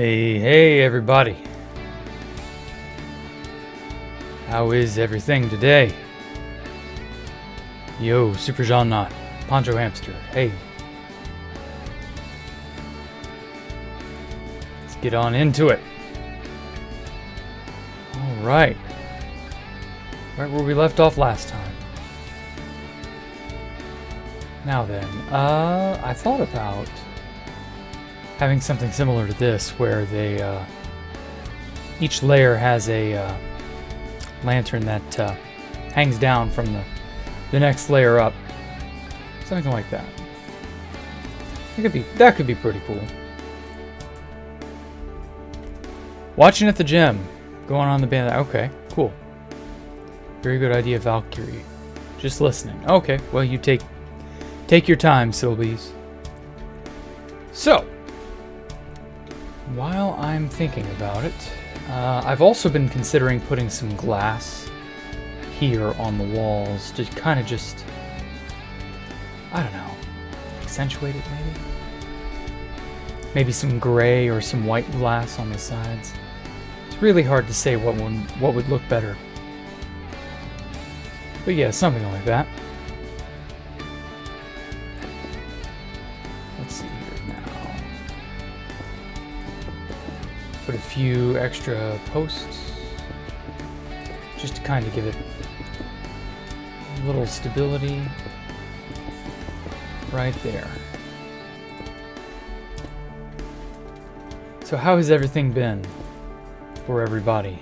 Hey everybody. How is everything today? Yo, Super Jean Knot, Poncho Hamster, hey. Let's get on into it. Alright. Right where we left off last time. Now then, I thought about having something similar to this, where they each layer has a lantern that hangs down from the next layer up, something like that. That could be pretty cool. Watching at the gym, going on the band. Okay, cool. Very good idea, Valkyria. Just listening. Okay, well you take your time, Sylvies. So, while I'm thinking about it, I've also been considering putting some glass here on the walls to kind of just, I don't know, accentuate it maybe? Maybe some gray or some white glass on the sides. It's really hard to say what would look better. But yeah, something like that. Let's see here now. Put a few extra posts just to kind of give it a little stability right there. So how has everything been for everybody?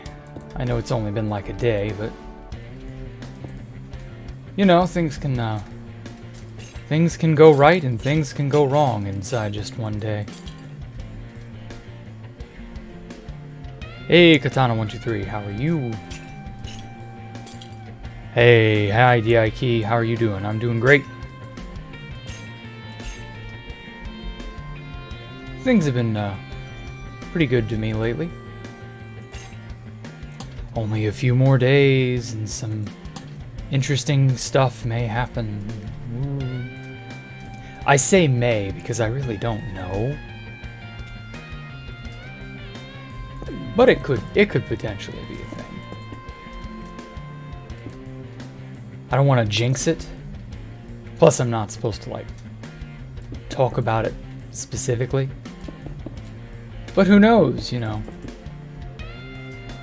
I know it's only been like a day, but you know, things can go right and things can go wrong inside just one day. Hey, Katana123, how are you? Hey, hi, DIK, how are you doing? I'm doing great. Things have been pretty good to me lately. Only a few more days and some interesting stuff may happen. Ooh. I say may because I really don't know. But it could potentially be a thing. I don't want to jinx it. Plus I'm not supposed to talk about it specifically. But who knows, you know.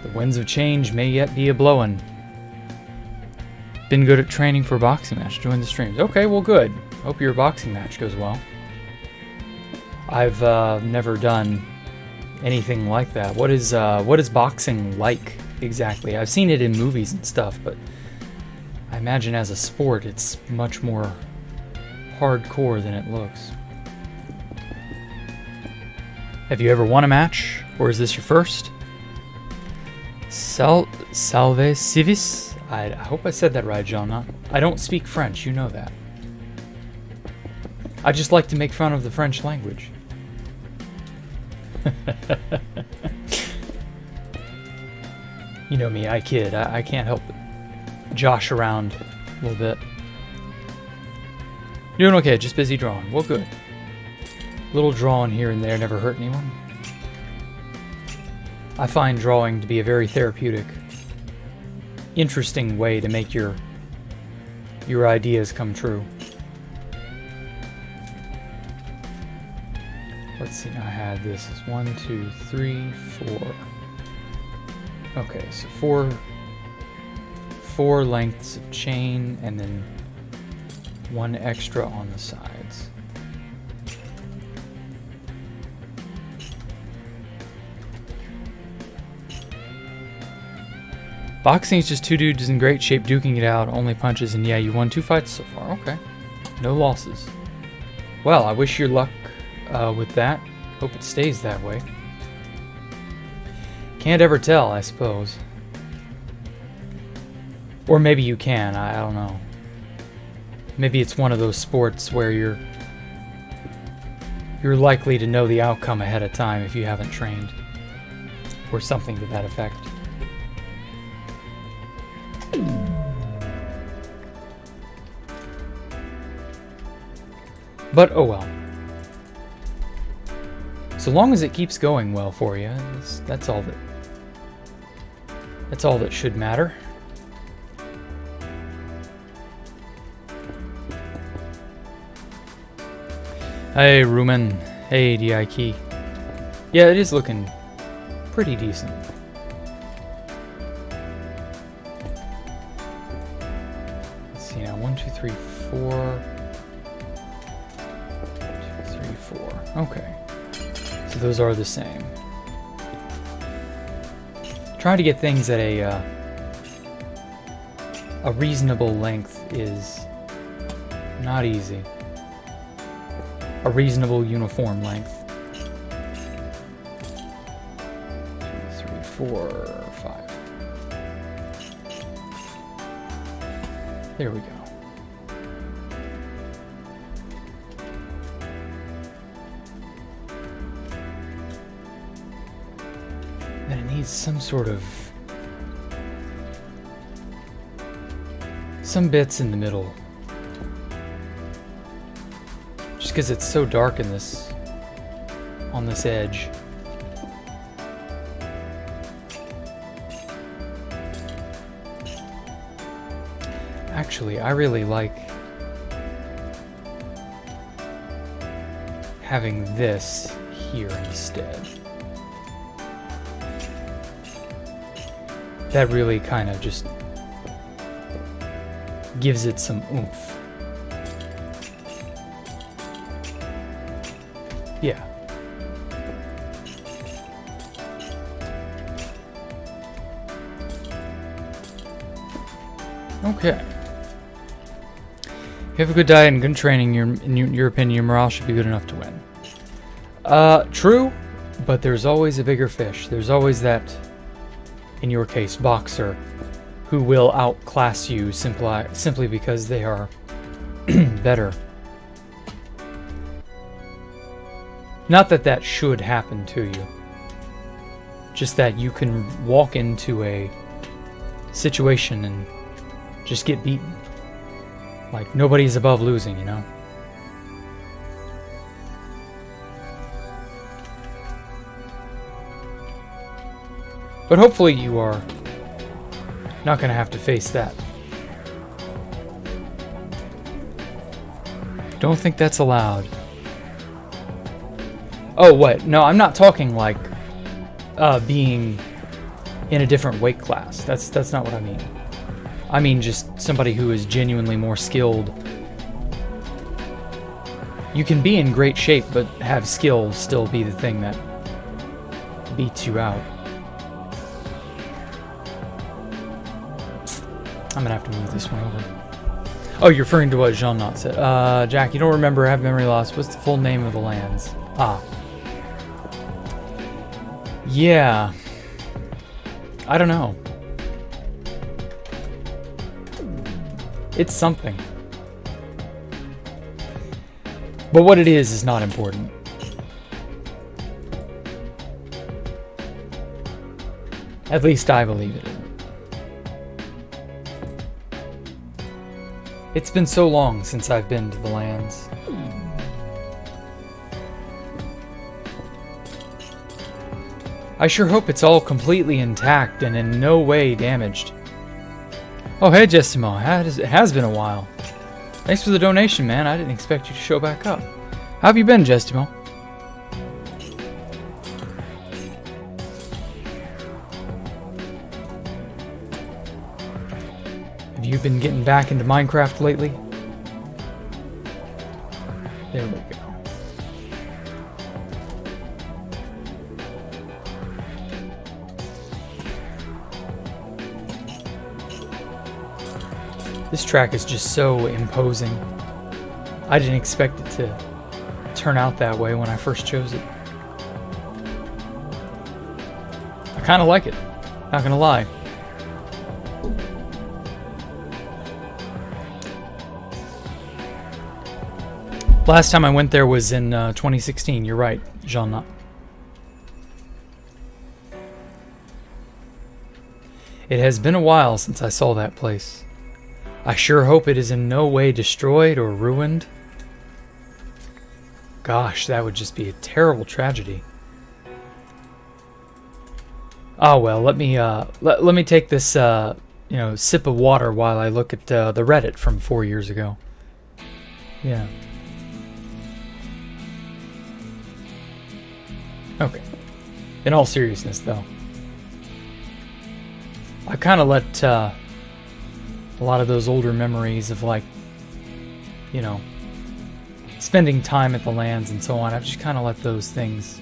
The winds of change may yet be a-blowin'. Been good at training for a boxing match. Join the streams. Okay, well good. Hope your boxing match goes well. I've never done anything like that. What is boxing like exactly? I've seen it in movies and stuff, but I imagine as a sport it's much more hardcore than it looks. Have you ever won a match? Or is this your first? Salve civis? I hope I said that right, John. I don't speak French, you know that. I just like to make fun of the French language. You know me, I kid. I can't help but josh around a little bit. Doing okay, just busy drawing. Well, good. Little drawing here and there never hurt anyone. I find drawing to be a very therapeutic, interesting way to make your ideas come true. Let's see, I had this as 1, 2, 3, 4. Okay, so four lengths of chain and then one extra on the sides. Boxing is just two dudes in great shape duking it out, only punches, and yeah, you won 2 fights so far. Okay. No losses. Well, I wish you luck with that. Hope it stays that way. Can't ever tell, I suppose. Or maybe you can, I don't know. Maybe it's one of those sports where you're likely to know the outcome ahead of time if you haven't trained. Or something to that effect. But oh well. So long as it keeps going well for you, that's all that should matter. Hey, Rumen. Hey, DI. Yeah, it is looking pretty decent. Let's see now. 1, 2, 3, 4. 2, 3, 4. Okay. So those are the same. Trying to get things at a reasonable length is not easy. A reasonable uniform length. 2, 3, 4, 5. There we go. Then it needs some sort of... some bits in the middle. Just because it's so dark in this... on this edge. Actually, I really like having this here instead. That really kind of just gives it some oomph. Yeah. Okay. If you have a good diet and good training, in your opinion, your morale should be good enough to win. True, but there's always a bigger fish. There's always that, in your case, boxer, who will outclass you simply because they are better. Not that that should happen to you. Just that you can walk into a situation and just get beaten. Like, nobody's above losing, you know? But hopefully you are not going to have to face that. Don't think that's allowed. Oh, what? No, I'm not talking like being in a different weight class. That's not what I mean. I mean just somebody who is genuinely more skilled. You can be in great shape, but have skill still be the thing that beats you out. I'm gonna have to move this one over. Oh, you're referring to what Jean-Not said. Jack, you don't remember, have memory loss. What's the full name of the lands? Ah. Yeah. I don't know. It's something. But what it is not important. At least I believe it. It's been so long since I've been to the lands. I sure hope it's all completely intact and in no way damaged. Oh, hey, Jestimo. It has been a while. Thanks for the donation, man. I didn't expect you to show back up. How have you been, Jestimo? Have you been getting back into Minecraft lately? There we go. This track is just so imposing. I didn't expect it to turn out that way when I first chose it. I kind of like it, not gonna lie. Last time I went there was in 2016, you're right, Jean-Not. It has been a while since I saw that place. I sure hope it is in no way destroyed or ruined. Gosh, that would just be a terrible tragedy. Oh well, let me take this you know, sip of water while I look at the Reddit from 4 years ago. Yeah. Okay. In all seriousness, though, I kind of let a lot of those older memories of, like, you know, spending time at the lands and so on, I've just kind of let those things,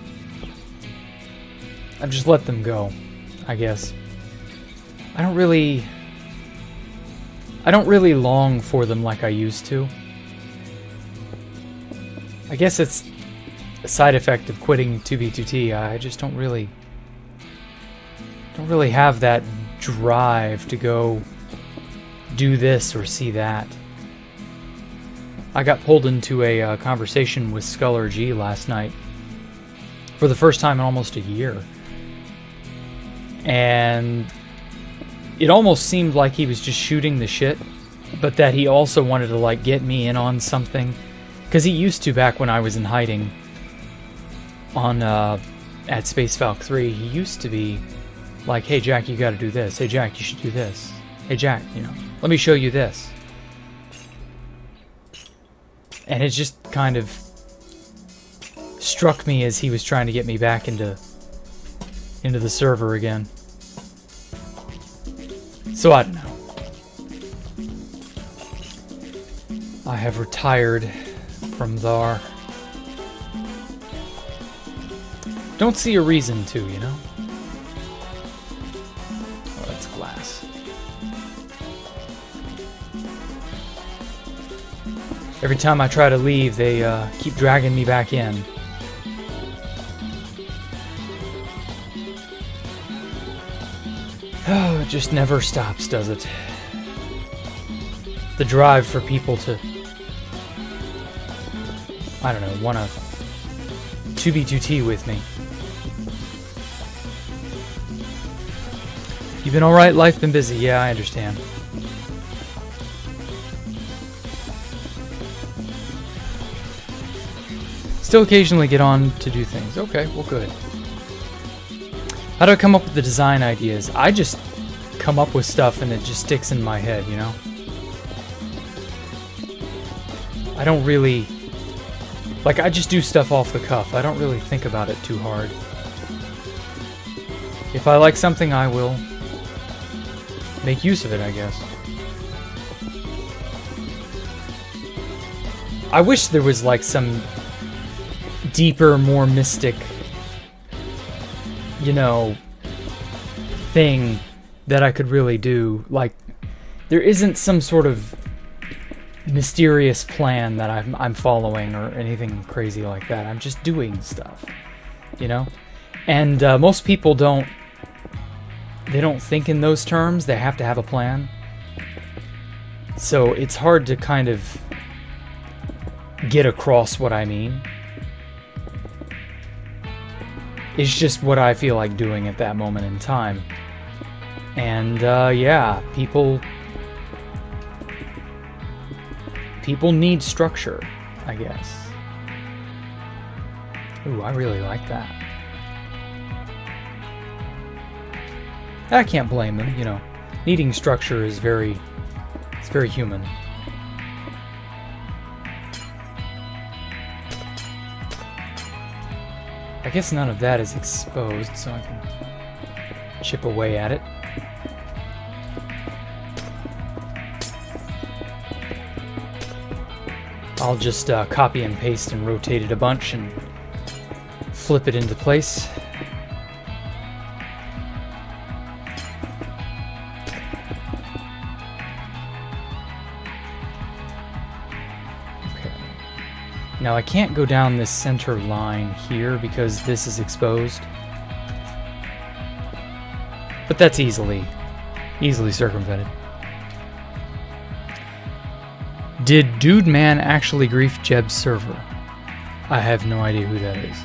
I've just let them go, I guess. I don't really long for them like I used to. I guess it's a side effect of quitting 2B2T. I just don't really have that drive to go do this or see that. I got pulled into a conversation with Sculler G last night for the first time in almost a year. And it almost seemed like he was just shooting the shit, but that he also wanted to, like, get me in on something. Because he used to, back when I was in hiding on at Space Valk 3, he used to be like, hey Jack, you gotta do this. Hey Jack, you should do this. Hey Jack, you know, let me show you this. And it just kind of struck me as he was trying to get me back into the server again. So I don't know. I have retired from Thar. Don't see a reason to, you know? Oh, that's glass. Every time I try to leave, they keep dragging me back in. Oh, it just never stops, does it? The drive for people to, I don't know, want to 2B2T with me. You've been alright? Life been busy? Yeah, I understand. Still occasionally get on to do things. Okay, well good. How do I come up with the design ideas? I just come up with stuff and it just sticks in my head, you know? I don't really... Like, I just do stuff off the cuff. I don't really think about it too hard. If I like something, I will make use of it, I guess. I wish there was, like, some deeper, more mystic, you know, thing that I could really do. Like, there isn't some sort of mysterious plan that I'm following or anything crazy like that. I'm just doing stuff, you know? And most people don't think in those terms. They have to have a plan. So it's hard to kind of get across what I mean. It's just what I feel like doing at that moment in time. And yeah, people need structure, I guess. Ooh, I really like that. I can't blame them, you know. Needing structure is it's very human. I guess none of that is exposed, so I can chip away at it. I'll just copy and paste and rotate it a bunch and flip it into place. Okay. Now I can't go down this center line here because this is exposed. But that's easily circumvented. Did Dude Man actually grief Jeb's server? I have no idea who that is.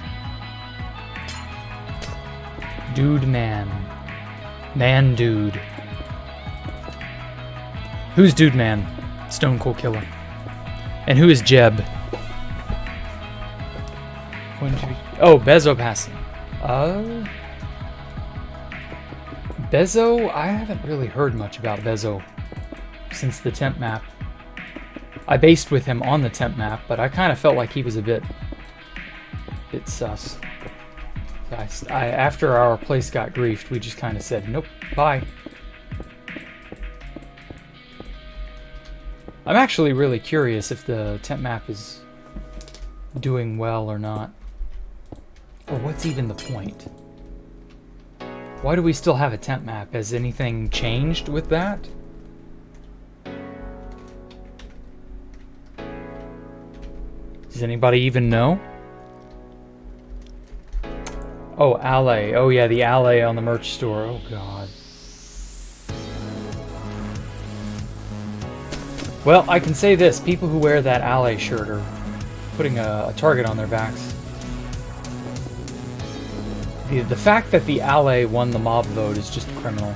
Dude Man. Man Dude. Who's Dude Man? Stone Cold Killer. And who is Jeb? Oh, Bezo passing. Bezo, I haven't really heard much about Bezo since the temp map. I based with him on the temp map, but I kind of felt like he was a bit sus. After our place got griefed, we just kind of said, nope, bye. I'm actually really curious if the temp map is doing well or not. Or what's even the point? Why do we still have a temp map? Has anything changed with that? Does anybody even know? Oh, Alley. Oh yeah, the Alley on the merch store. Oh god. Well, I can say this. People who wear that Alley shirt are putting a target on their backs. The fact that the Alley won the mob vote is just criminal.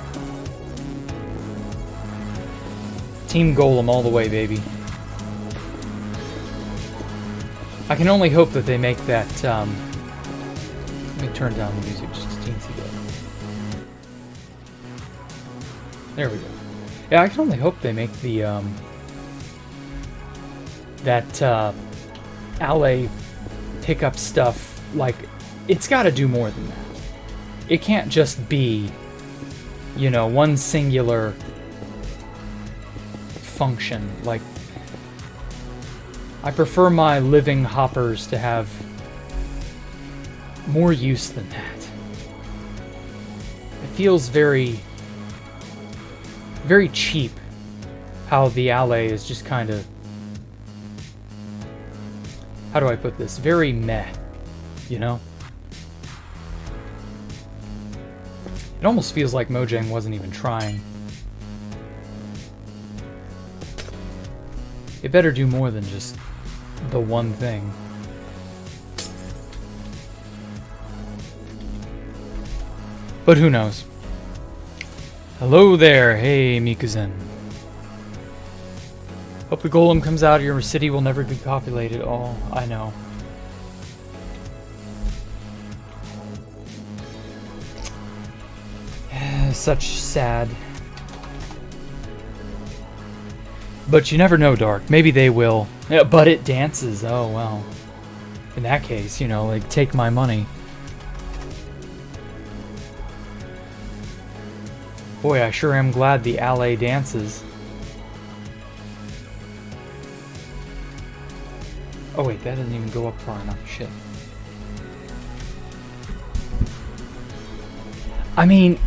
Team Golem all the way, baby. I can only hope that they make that, let me turn down the music just a teensy bit. There we go. Yeah, I can only hope they make the, that, Alley pickup stuff, like, it's gotta do more than that. It can't just be, you know, one singular function. Like, I prefer my living hoppers to have more use than that. It feels very, very cheap how the Alley is just kind of, how do I put this? Very meh, you know? It almost feels like Mojang wasn't even trying. It better do more than just the one thing. But who knows? Hello there, hey Mikuzen. Hope the golem comes out, your city will never be populated. Oh, I know. Such sad. But you never know, Dark. Maybe they will. Yeah, but it dances. Oh, well. In that case, you know, like, take my money. Boy, I sure am glad the Alley dances. Oh, wait, that doesn't even go up far enough. Shit. I mean,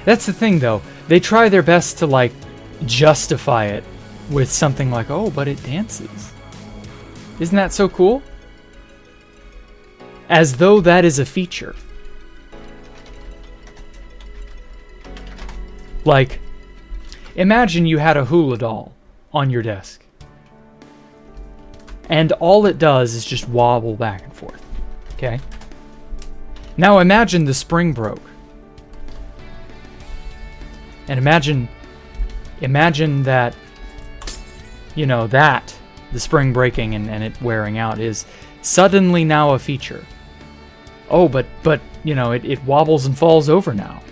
that's the thing, though. They try their best to, like, justify it with something like, oh, but it dances. Isn't that so cool? As though that is a feature. Like, imagine you had a hula doll on your desk. And all it does is just wobble back and forth. Okay? Now imagine the spring broke. And imagine that, you know, that, the spring breaking and it wearing out is suddenly now a feature. Oh, but you know, it wobbles and falls over now.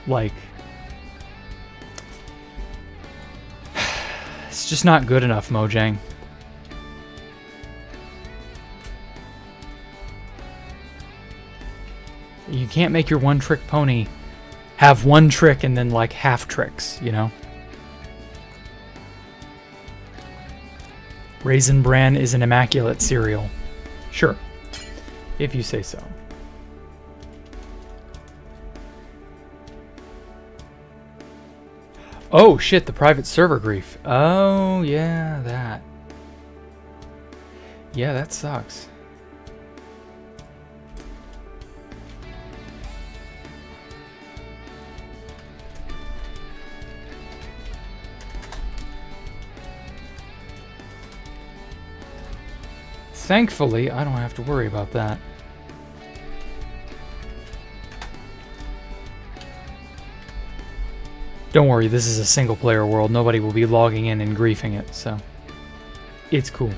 Like, it's just not good enough, Mojang. You can't make your one-trick pony have one trick and then, like, half tricks, you know? Raisin Bran is an immaculate cereal. Sure. If you say so. Oh, shit, the private server grief. Oh, yeah, that. Yeah, that sucks. Thankfully, I don't have to worry about that. Don't worry, this is a single-player world. Nobody will be logging in and griefing it, so it's cool.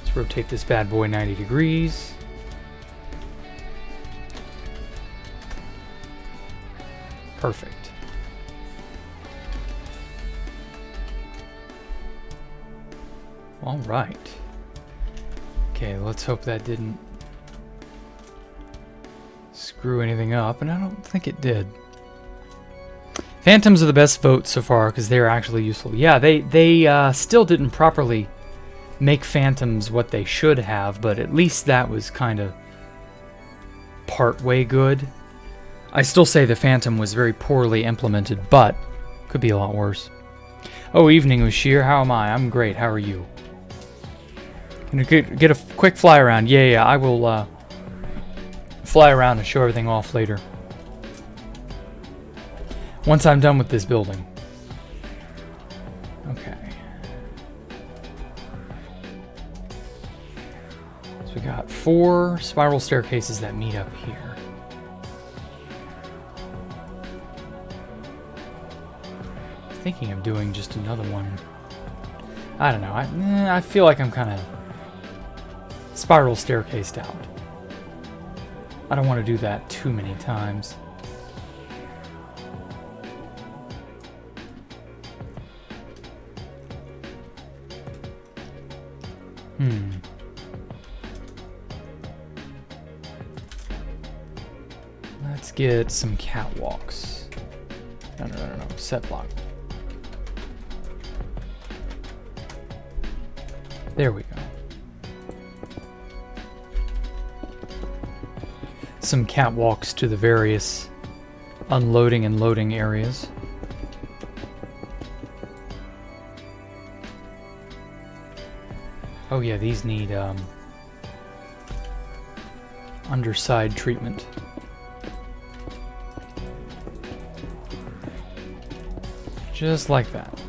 Let's rotate this bad boy 90 degrees. Perfect. All right. Okay, let's hope that didn't screw anything up, and I don't think it did. Phantoms are the best vote so far because they're actually useful. Yeah, they still didn't properly make Phantoms what they should have, but at least that was kind of part way good. I still say the Phantom was very poorly implemented, but could be a lot worse. Oh, evening, Ushir. How am I? I'm great. How are you? Can you get a quick fly around? Yeah, I will fly around and show everything off later. Once I'm done with this building. Okay. So we got 4 spiral staircases that meet up here. Thinking of doing just another one. I don't know. I feel like I'm kind of spiral staircased out. I don't want to do that too many times. Let's get some catwalks. No. Set block. There we go. Some catwalks to the various unloading and loading areas. Oh yeah, these need underside treatment. Just like that.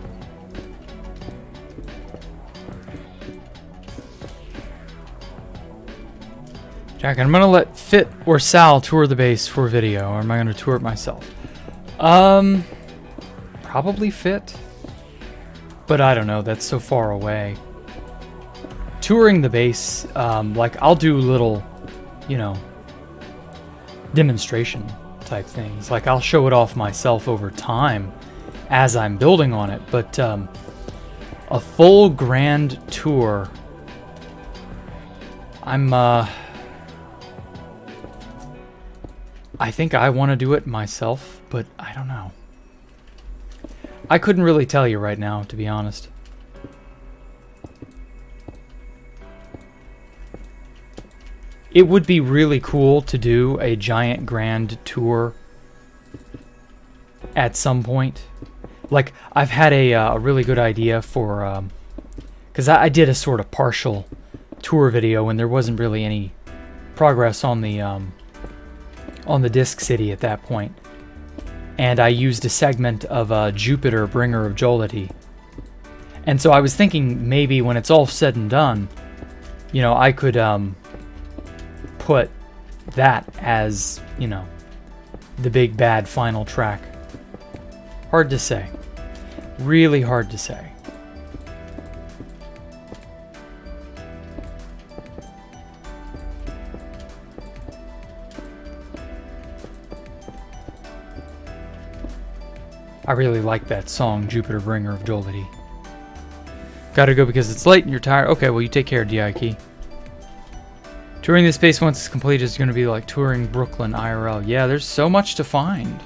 Jack, I'm gonna let Fit or Sal tour the base for video, or am I gonna tour it myself? Probably Fit. But I don't know, that's so far away. Touring the base, like I'll do little, demonstration type things. Like I'll show it off myself over time as I'm building on it, but a full grand tour, I think I want to do it myself, but I don't know. I couldn't really tell you right now, to be honest. It would be really cool to do a giant grand tour at some point. Like, I've had a really good idea for... because I did a sort of partial tour video when there wasn't really any progress on the Disc City at that point. And I used a segment of Jupiter, Bringer of Jollity. And so I was thinking maybe when it's all said and done, I could put that as, the big bad final track. Hard to say. Really hard to say. I really like that song, Jupiter Bringer of Jollity. Gotta go because it's late and you're tired. Okay, well you take care, D.I.Key. Touring this space once it's completed is going to be like touring Brooklyn IRL. Yeah, there's so much to find.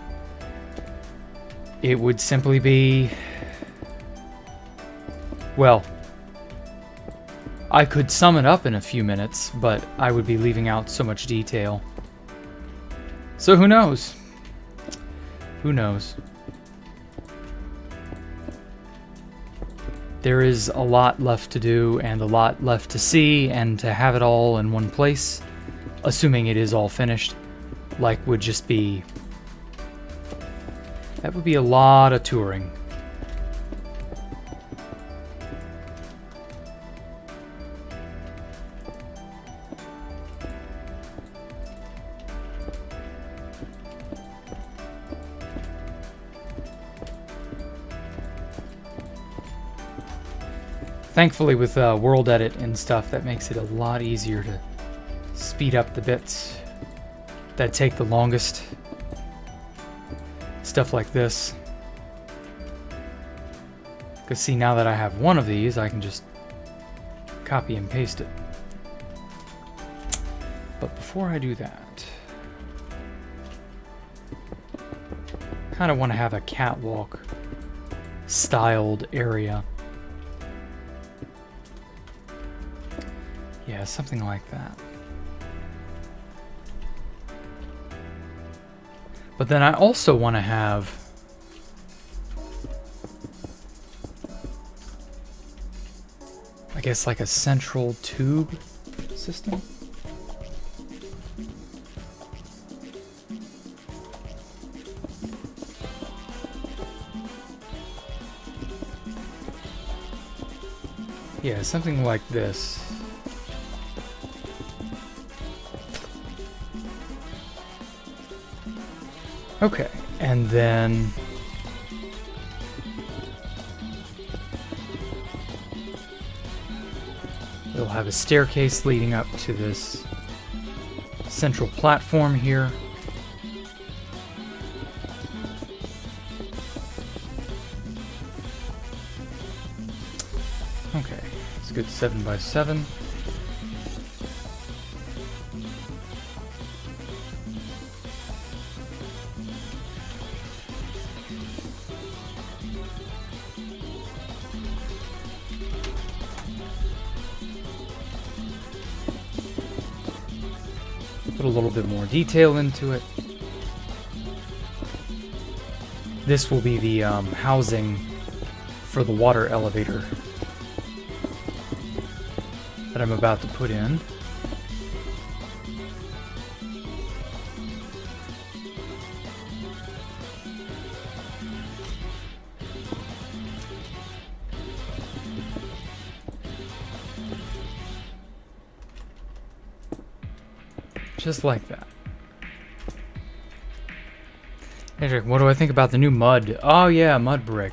It would simply be... Well, I could sum it up in a few minutes, but I would be leaving out so much detail. So who knows? Who knows? There is a lot left to do and a lot left to see, and to have it all in one place, assuming it is all finished, would just be... That would be a lot of touring. Thankfully with world edit and stuff, that makes it a lot easier to speed up the bits that take the longest. Stuff like this. Because see, now that I have one of these, I can just copy and paste it. But before I do that, kind of want to have a catwalk styled area. Yeah, something like that. But then I also want to have I guess like a central tube system. Yeah, something like this. Okay, and then we'll have a staircase leading up to this central platform here. Okay, it's a good 7x7. Put a little bit more detail into it. This will be the housing for the water elevator that I'm about to put in. Just like that. Hey, what do I think about the new mud? Oh yeah, mud brick.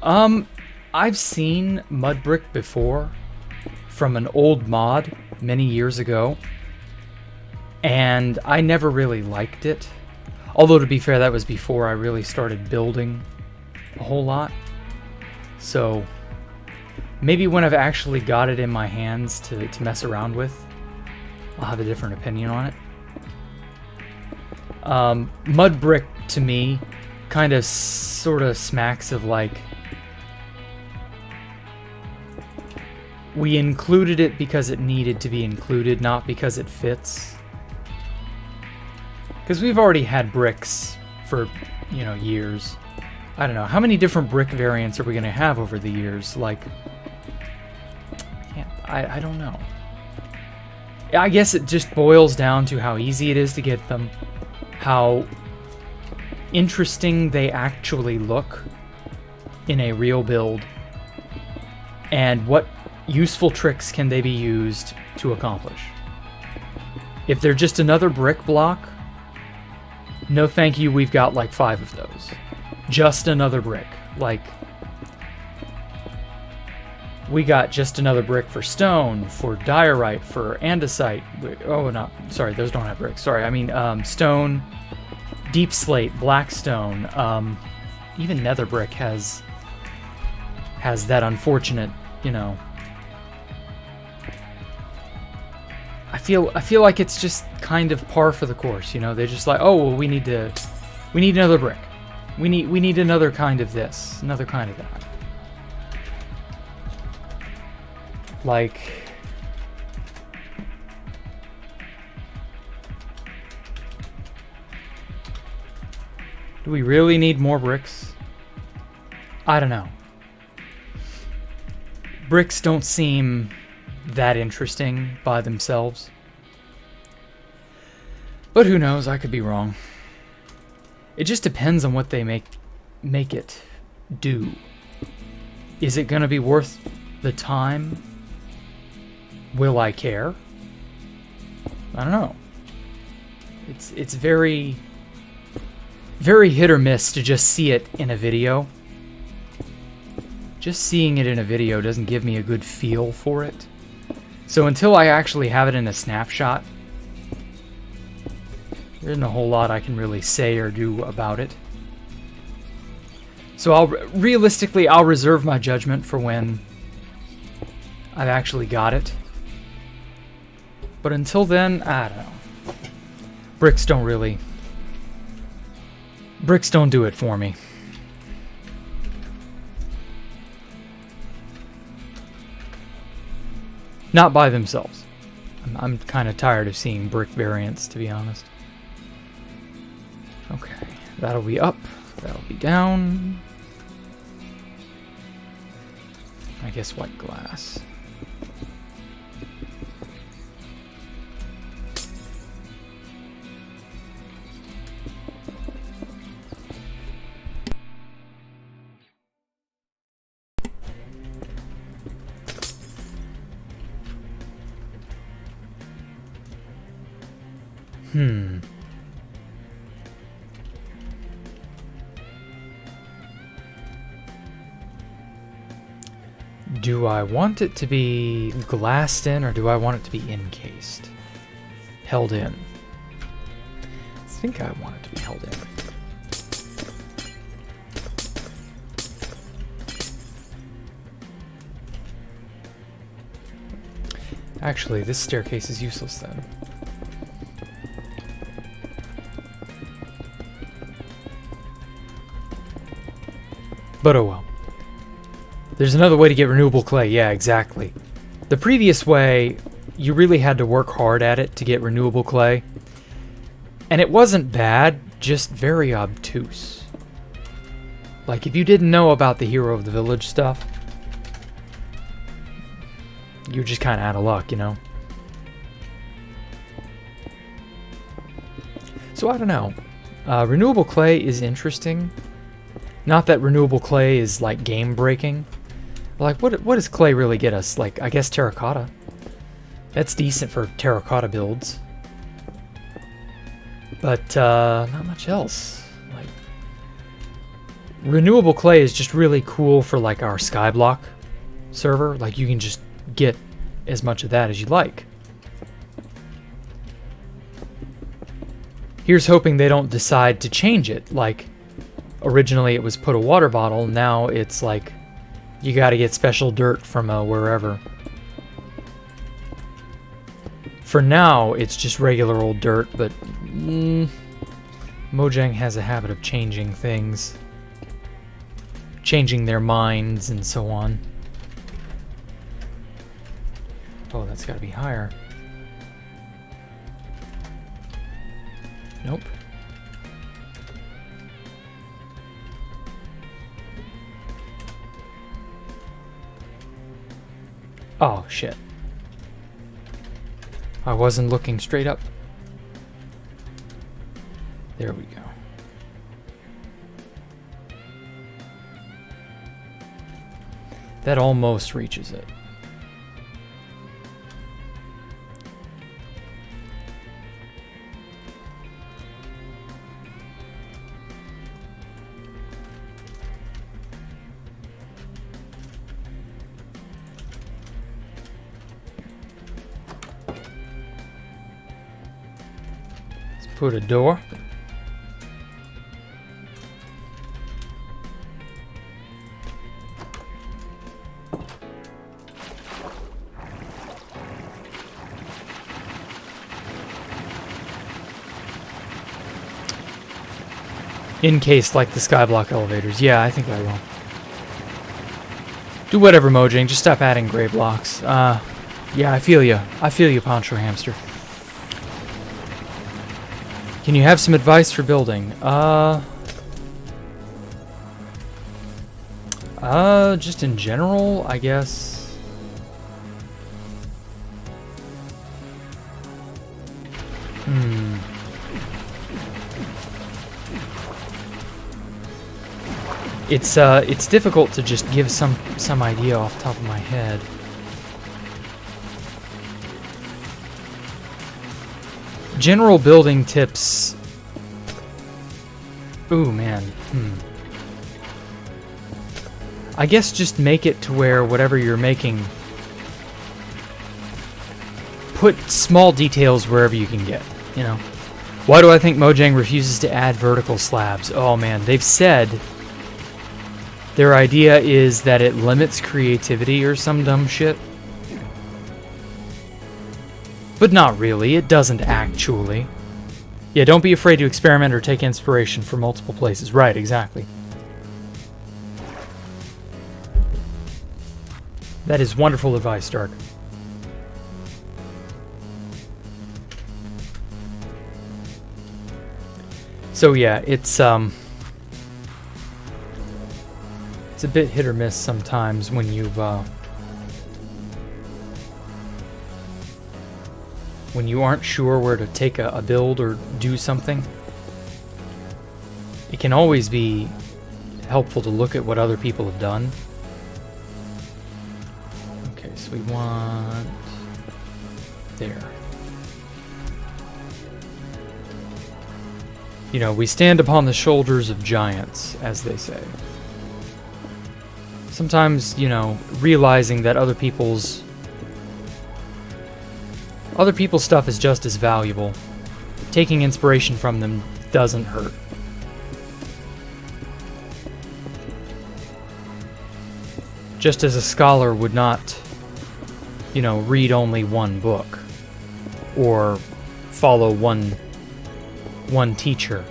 I've seen mud brick before from an old mod many years ago, and I never really liked it. Although to be fair, that was before I really started building a whole lot. So maybe when I've actually got it in my hands to mess around with, I'll have a different opinion on it. Mud brick, to me, kind of sort of smacks of like, we included it because it needed to be included, not because it fits. Because we've already had bricks for, you know, years. I don't know, how many different brick variants are we going to have over the years? Like, I don't know. I guess it just boils down to how easy it is to get them, how interesting they actually look in a real build, and what useful tricks can they be used to accomplish. If they're just another brick block, no thank you, we've got like 5 of those. Just another brick. Like, we got just another brick for stone, for diorite, for andesite. Oh, no, sorry, those don't have bricks. Sorry, I mean stone, deep slate, black stone. Even nether brick has that unfortunate, you know. I feel like it's just kind of par for the course, you know. They're just like, oh, well, we need another brick. We need another kind of this, another kind of that. Like, do we really need more bricks? I don't know. Bricks don't seem that interesting by themselves. But who knows, I could be wrong. It just depends on what they make it do. Is it going to be worth the time? Will I care? I don't know. It's very, very hit or miss to just see it in a video. just seeing it in a video doesn't give me a good feel for it. So until I actually have it in a snapshot, there isn't a whole lot I can really say or do about it. So realistically, I'll reserve my judgment for when I've actually got it. But until then, I don't know. Bricks don't do it for me. Not by themselves. I'm kind of tired of seeing brick variants, to be honest. Okay, that'll be up, that'll be down. I guess white glass. Do I want it to be glassed in, or do I want it to be encased? Held in. I think I want it to be held in. Actually, this staircase is useless then. But oh well. There's another way to get renewable clay. Yeah, exactly. The previous way, you really had to work hard at it to get renewable clay. And it wasn't bad, just very obtuse. Like, if you didn't know about the hero of the village stuff, you're just kind of out of luck, you know? So I don't know. Renewable clay is interesting. Not that renewable clay is like game breaking. Like, what does clay really get us? Like, I guess terracotta. That's decent for terracotta builds. But not much else. Like, renewable clay is just really cool for like our skyblock server. Like, you can just get as much of that as you like. Here's hoping they don't decide to change it. Like, originally it was put a water bottle, now it's like you gotta get special dirt from wherever. For now, it's just regular old dirt, but Mojang has a habit of changing things. Changing their minds and so on. Oh, that's gotta be higher. Nope. Oh, shit. I wasn't looking straight up. There we go. That almost reaches it. Put a door. Encased like the skyblock elevators. Yeah, I think I will. Do whatever, Mojang. Just stop adding gray blocks. Yeah, I feel you. I feel you, Poncho Hamster. Can you have some advice for building? Just in general, I guess. It's difficult to just give some idea off the top of my head. General building tips. Ooh, man. I guess just make it to where whatever you're making, put small details wherever you can get, you know? Why do I think Mojang refuses to add vertical slabs? Oh man, they've said their idea is that it limits creativity or some dumb shit. But not really, it doesn't actually. Yeah, don't be afraid to experiment or take inspiration from multiple places. Right, exactly. That is wonderful advice, Dark. So yeah, it's a bit hit or miss sometimes when you aren't sure where to take a build or do something. It can always be helpful to look at what other people have done. Okay, so we want there. You know, we stand upon the shoulders of giants, as they say. Sometimes, you know, realizing that other people's stuff is just as valuable. Taking inspiration from them doesn't hurt. Just as a scholar would not, you know, read only one book or follow one teacher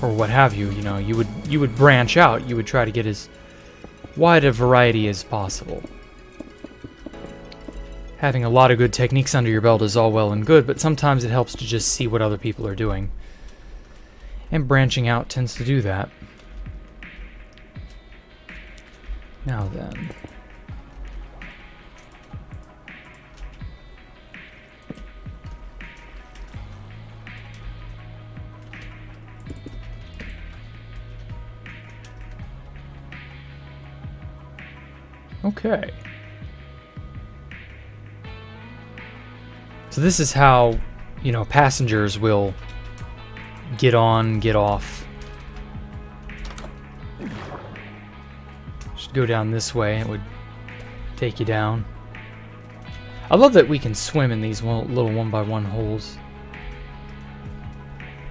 or what have you, you know, you would branch out. You would try to get as wide a variety as possible. Having a lot of good techniques under your belt is all well and good, but sometimes it helps to just see what other people are doing. And branching out tends to do that. Now then. Okay. So this is how, you know, passengers will get on, get off. Should go down this way, it would take you down. I love that we can swim in these little 1x1 holes.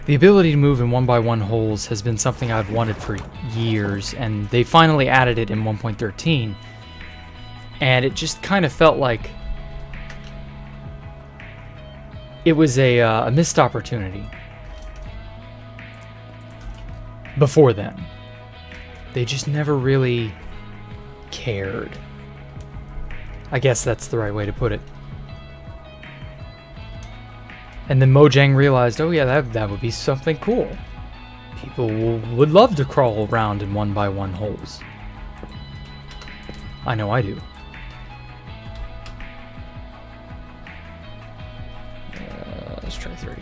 The ability to move in 1x1 holes has been something I've wanted for years, and they finally added it in 1.13. And it just kind of felt like it was a missed opportunity. Before then, they just never really cared. I guess that's the right way to put it. And then Mojang realized, oh yeah, that would be something cool. People would love to crawl around in 1x1 holes. I know I do. Let's try 30.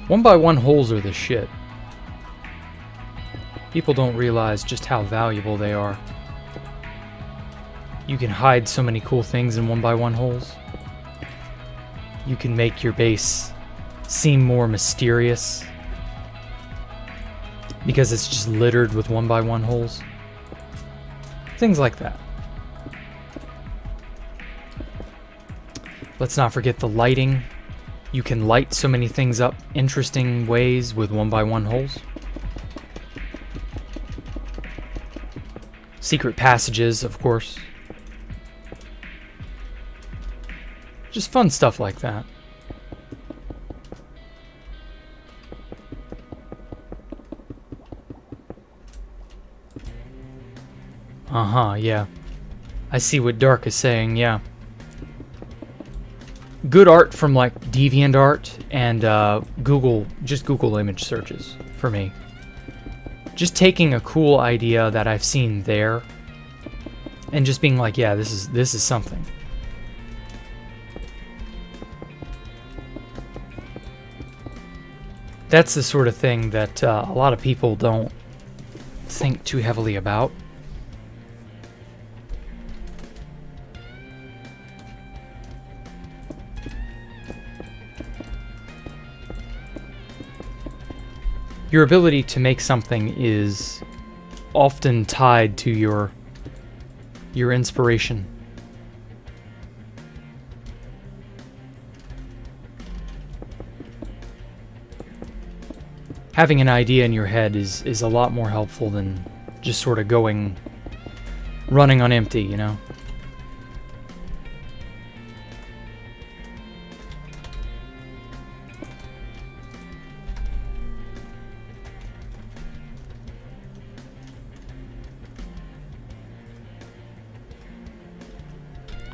One by one holes are the shit. People don't realize just how valuable they are. You can hide so many cool things in 1x1 holes. You can make your base seem more mysterious because it's just littered with 1x1 holes. Things like that. Let's not forget the lighting. You can light so many things up interesting ways with 1x1 holes. Secret passages, of course. Just fun stuff like that. Uh-huh, yeah. I see what Dark is saying, yeah. Good art from like DeviantArt and just Google image searches for me. Just taking a cool idea that I've seen there and just being like, yeah, this is something. That's the sort of thing that a lot of people don't think too heavily about. your ability to make something is often tied to your inspiration. Having an idea in your head is a lot more helpful than just sort of running on empty, you know?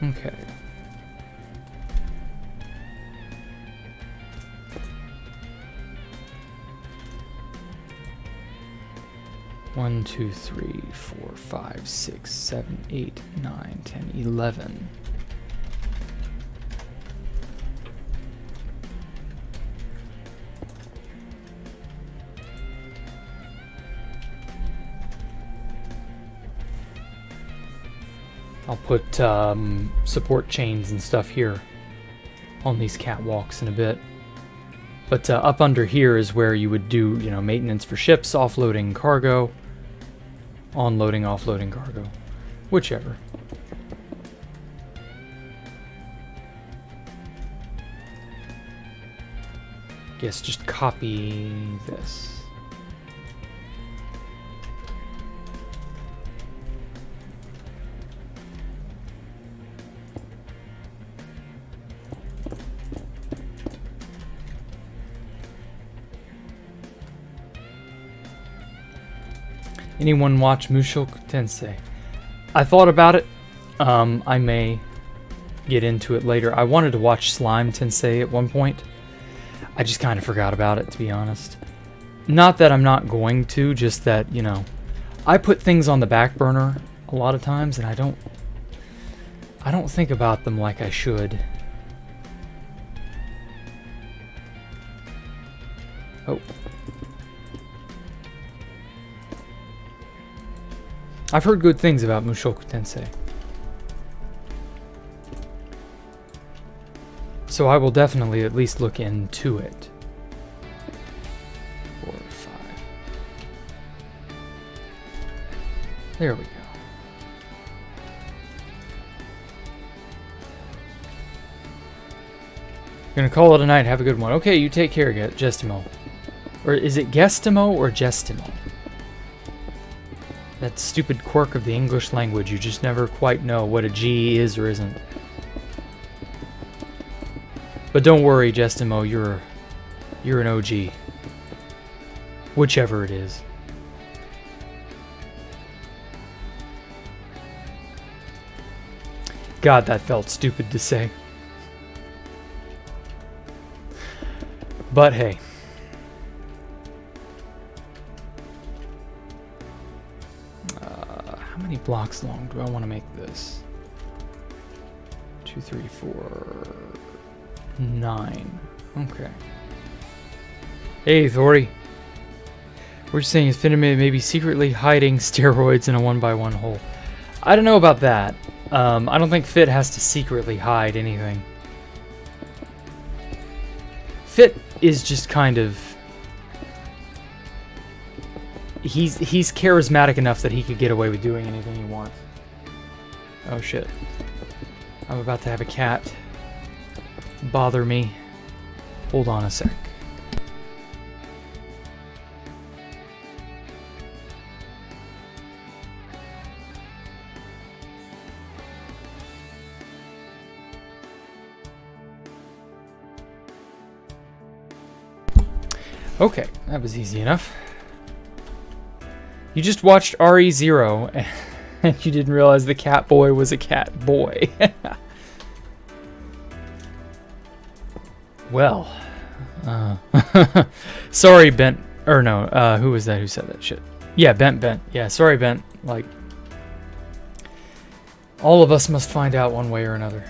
Okay. One, 2, 3, 4, 5, 6, 7, 8, 9, 10, 11. I'll put support chains and stuff here on these catwalks in a bit. But up under here is where you would do, you know, maintenance for ships, offloading cargo, onloading, offloading cargo, whichever. Guess just copy this. Anyone watch Mushoku Tensei? I thought about it. I may get into it later. I wanted to watch Slime Tensei at one point. I just kind of forgot about it, to be honest. Not that I'm not going to, just that, you know, I put things on the back burner a lot of times, and I don't think about them like I should. Oh. I've heard good things about Mushoku Tensei. So I will definitely at least look into it. 4, 5. There we go. Gonna call it a night. Have a good one. Okay, you take care, Gestimo. Or is it Gestimo or Gestimo? That stupid quirk of the English language. You just never quite know what a G is or isn't. But don't worry, Gestimo, you're an OG. Whichever it is. God, that felt stupid to say. But hey. How many blocks long do I want to make this? 2, 3, 4, 9. Okay. Hey, Thori. We're just saying Infinity may be secretly hiding steroids in a 1x1 hole. I don't know about that. I don't think Fit has to secretly hide anything. Fit is just kind of... He's charismatic enough that he could get away with doing anything he wants. Oh shit. I'm about to have a cat bother me. Hold on a sec. Okay, that was easy enough. You just watched RE0 and you didn't realize the cat boy was a cat boy. Well, sorry, Bent. Or no, who was that who said that shit? Yeah, Bent. Yeah, sorry, Bent. Like, all of us must find out one way or another.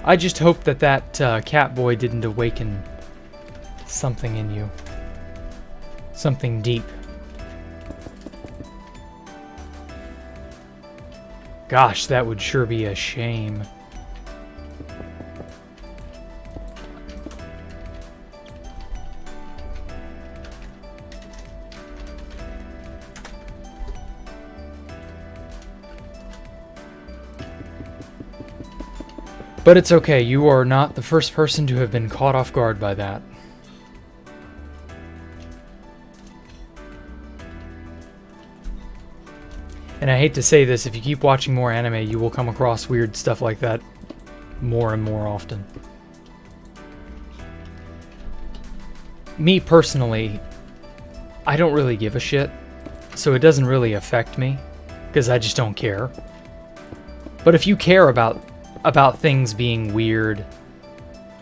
I just hope that cat boy didn't awaken something in you. Something deep. Gosh, that would sure be a shame. But it's okay, you are not the first person to have been caught off guard by that. And I hate to say this, if you keep watching more anime, you will come across weird stuff like that more and more often. Me personally, I don't really give a shit, so it doesn't really affect me, because I just don't care. But if you care about things being weird,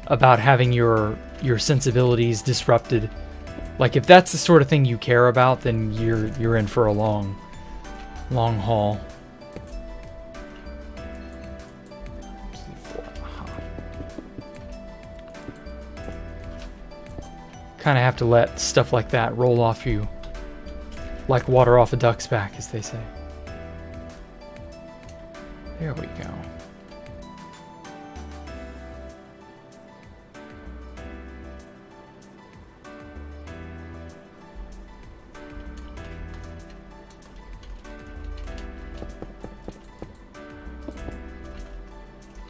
about having your sensibilities disrupted, like if that's the sort of thing you care about, then you're in for a long haul. Kind of have to let stuff like that roll off you like water off a duck's back, as they say. There we go.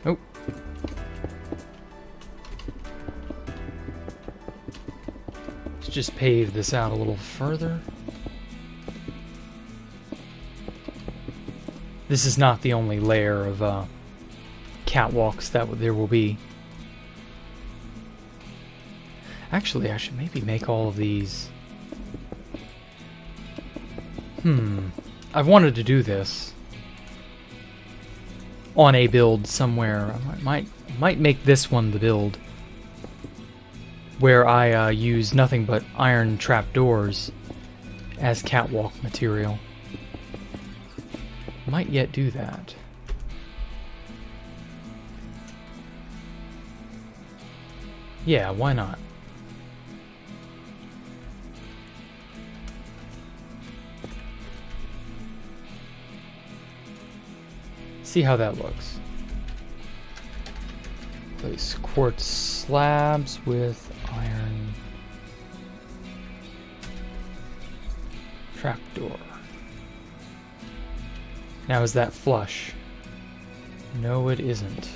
Oh. Let's just pave this out a little further. This is not the only layer of catwalks that there will be. Actually, I should maybe make all of these. I've wanted to do this on a build somewhere. I might make this one the build where I use nothing but iron trapdoors as catwalk material. Might yet do that. Yeah, why not? See how that looks. Place quartz slabs with iron trapdoor. Now, is that flush? No, it isn't.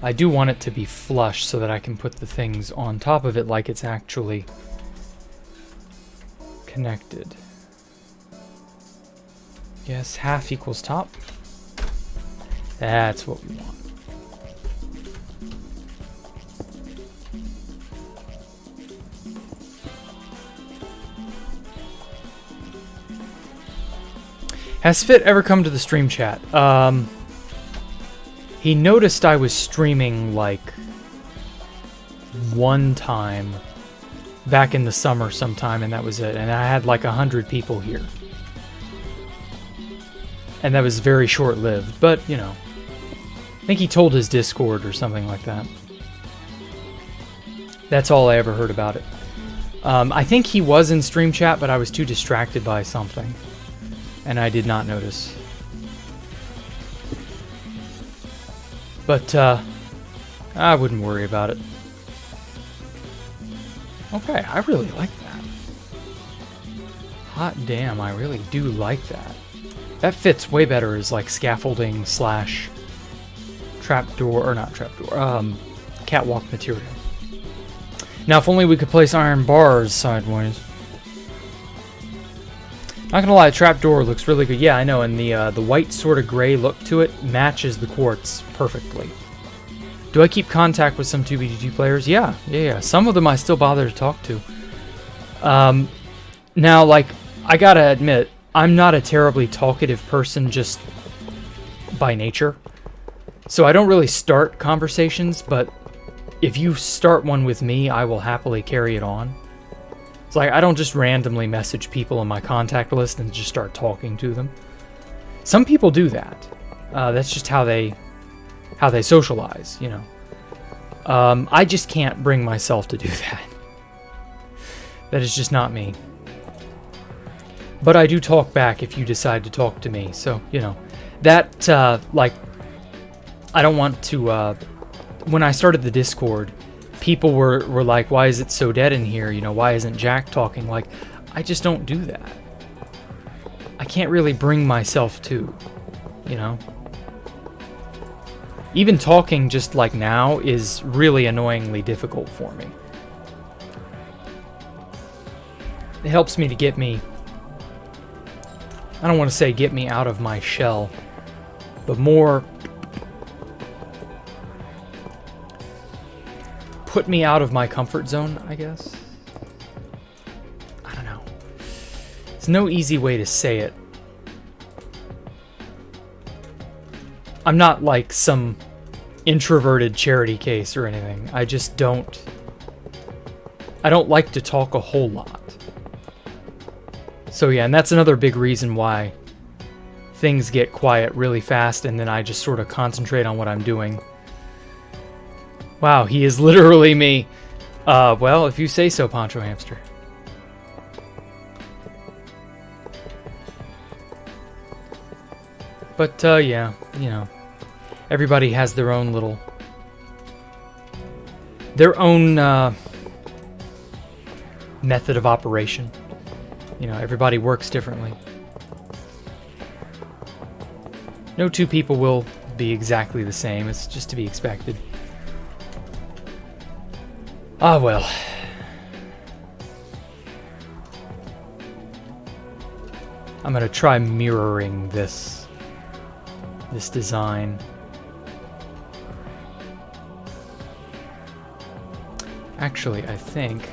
I do want it to be flush so that I can put the things on top of it like it's actually connected. Yes, half equals top. That's what we want. Has Fit ever come to the stream chat? He noticed I was streaming like one time back in the summer sometime, and that was it. And I had like 100 people here. And that was very short-lived, but, you know. I think he told his Discord or something like that. That's all I ever heard about it. I think he was in stream chat, but I was too distracted by something. And I did not notice. But, I wouldn't worry about it. Okay, I really like that. Hot damn, I really do like that. That fits way better as like scaffolding slash trapdoor, or not trapdoor, catwalk material. Now, if only we could place iron bars sideways. Not gonna lie, the trapdoor looks really good. Yeah, I know, and the white sort of gray look to it matches the quartz perfectly. Do I keep contact with some 2BGG players? Yeah. Some of them I still bother to talk to. Now, like, I gotta admit, I'm not a terribly talkative person just by nature. So I don't really start conversations, but if you start one with me, I will happily carry it on. It's like, I don't just randomly message people on my contact list and just start talking to them. Some people do that. That's just how they socialize, you know. I just can't bring myself to do that. That is just not me. But I do talk back if you decide to talk to me. So, you know, that, like, I don't want to, when I started the Discord, people were like, why is it so dead in here? You know, why isn't Jack talking? Like, I just don't do that. I can't really bring myself to, you know. Even talking just like now is really annoyingly difficult for me. It helps me to get me, I don't want to say get me out of my shell, but more put me out of my comfort zone, I guess. I don't know. There's no easy way to say it. I'm not like some introverted charity case or anything. I just don't like to talk a whole lot. So yeah, and that's another big reason why things get quiet really fast and then I just sort of concentrate on what I'm doing. Wow, he is literally me. Well, if you say so, Poncho Hamster. But, yeah, you know, everybody has their own little... their own, method of operation. You know, everybody works differently. No two people will be exactly the same. It's just to be expected. Ah, well. I'm gonna try mirroring this design. Actually, I think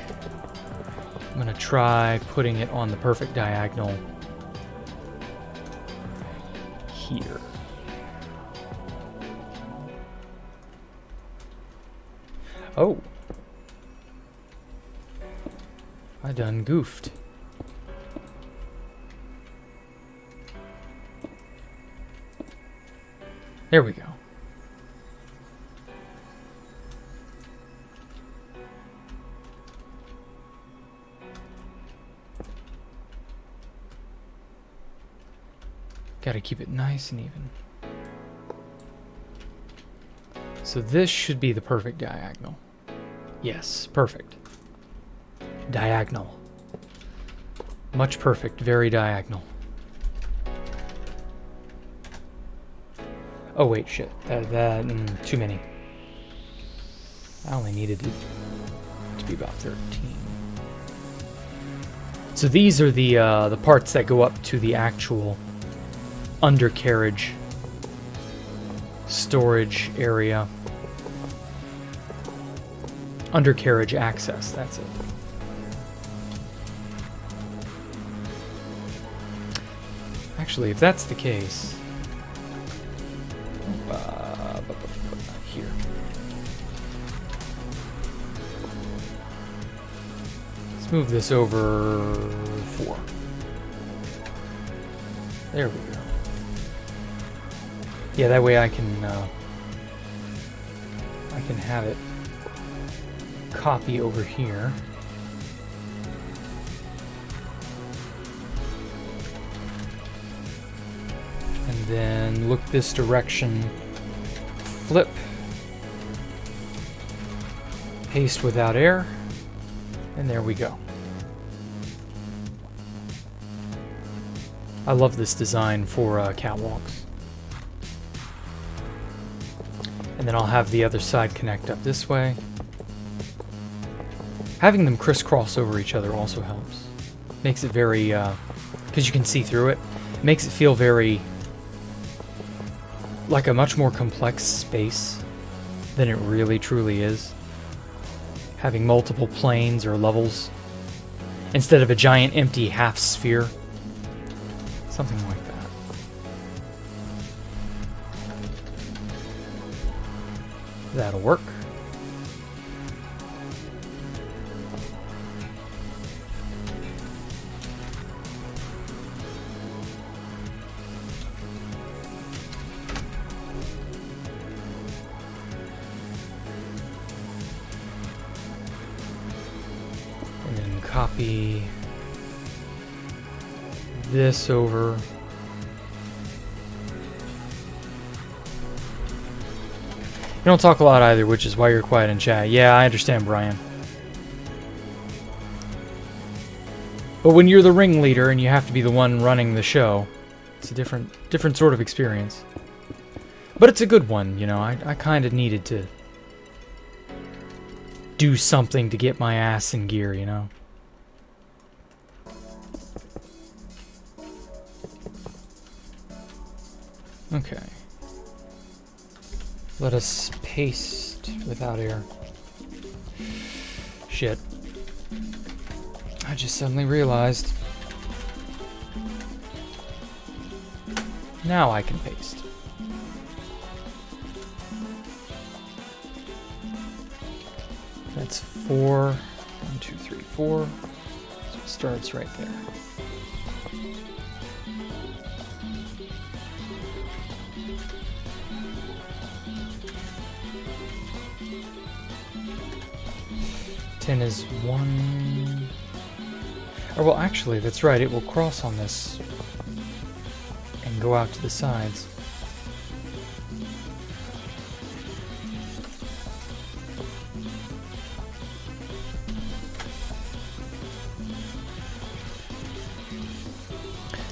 I'm gonna try putting it on the perfect diagonal here. Oh. I done goofed. There we go. Gotta keep it nice and even. So this should be the perfect diagonal. Yes, perfect. Diagonal. Much perfect, very diagonal. Oh wait, shit. Too many. I only needed it to be about 13. So these are the parts that go up to the actual undercarriage storage area. Undercarriage access, that's it. Actually, if that's the case, here. Let's move this over 4. There we go. Yeah, that way I can have it copy over here. And then look this direction, flip, paste without error, and there we go. I love this design for catwalks. And then I'll have the other side connect up this way. Having them crisscross over each other also helps. Makes it very, because you can see through it, makes it feel very, like a much more complex space than it really truly is. Having multiple planes or levels instead of a giant empty half sphere. Something like that. That'll work. And then copy this over. You don't talk a lot either, which is why you're quiet in chat. Yeah, I understand, Brian. But when you're the ringleader and you have to be the one running the show, it's a different sort of experience. But it's a good one, you know. I kind of needed to do something to get my ass in gear, you know. Okay. Let us paste without air. Shit. I just suddenly realized. Now I can paste. That's 4. 1, 2, 3, 4. So it starts right there. Ten is 1. Or well, actually, that's right. It will cross on this and go out to the sides.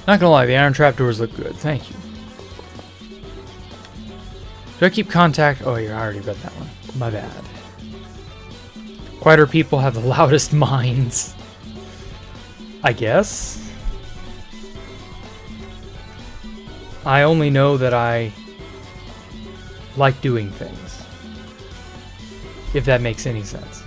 Not gonna lie, the iron trapdoors look good. Thank you. Do I keep contact? Oh, yeah, I already read that one. My bad. Quieter people have the loudest minds. I guess. I only know that I like doing things. If that makes any sense.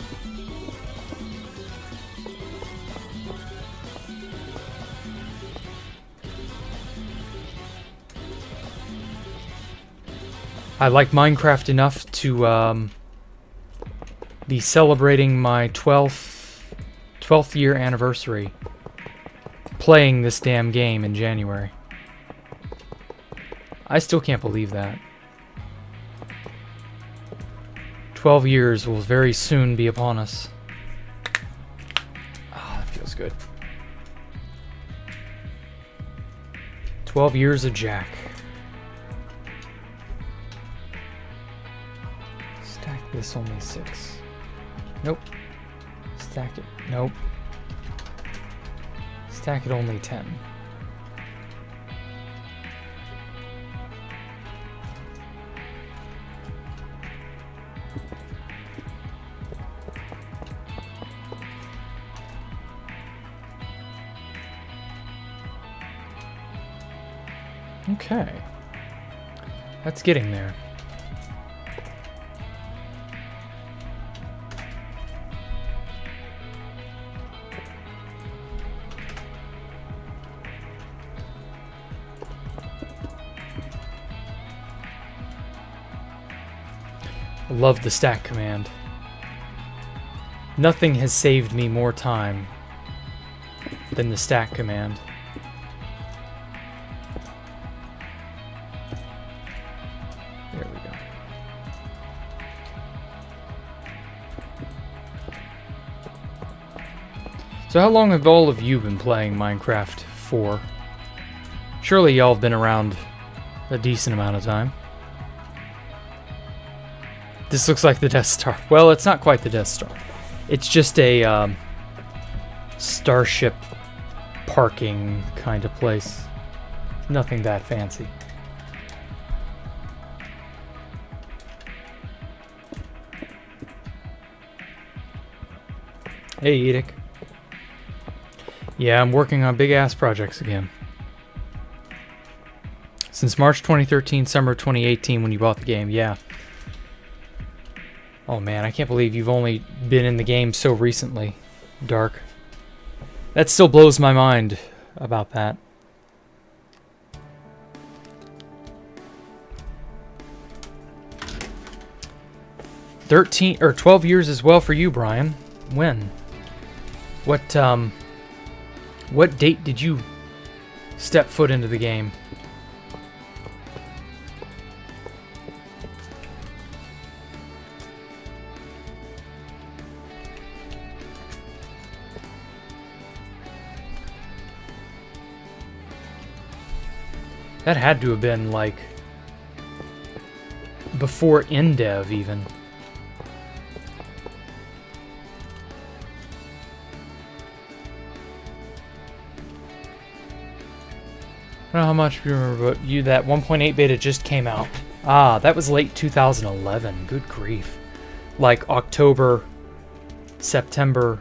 I like Minecraft enough to be celebrating my 12th year anniversary playing this damn game in January. I still can't believe that. 12 years will very soon be upon us. Ah, that feels good. 12 years of Jack. Stack this only 6. Nope. Stack it. Nope. Stack it only 10. Okay. That's getting there. I love the stack command. Nothing has saved me more time than the stack command. There we go. So how long have all of you been playing Minecraft for? Surely y'all have been around a decent amount of time. This looks like the Death Star. Well, it's not quite the Death Star. It's just a starship parking kind of place. Nothing that fancy. Hey, Edic. Yeah, I'm working on big-ass projects again. Since March 2013, summer 2018 when you bought the game, yeah. Oh man, I can't believe you've only been in the game so recently, Dark. That still blows my mind about that. 13 or 12 years as well for you, Brian. When? What date did you step foot into the game? That had to have been, like, before InDev, even. I don't know how much you remember, but that 1.8 beta just came out. Ah, that was late 2011. Good grief. Like October, September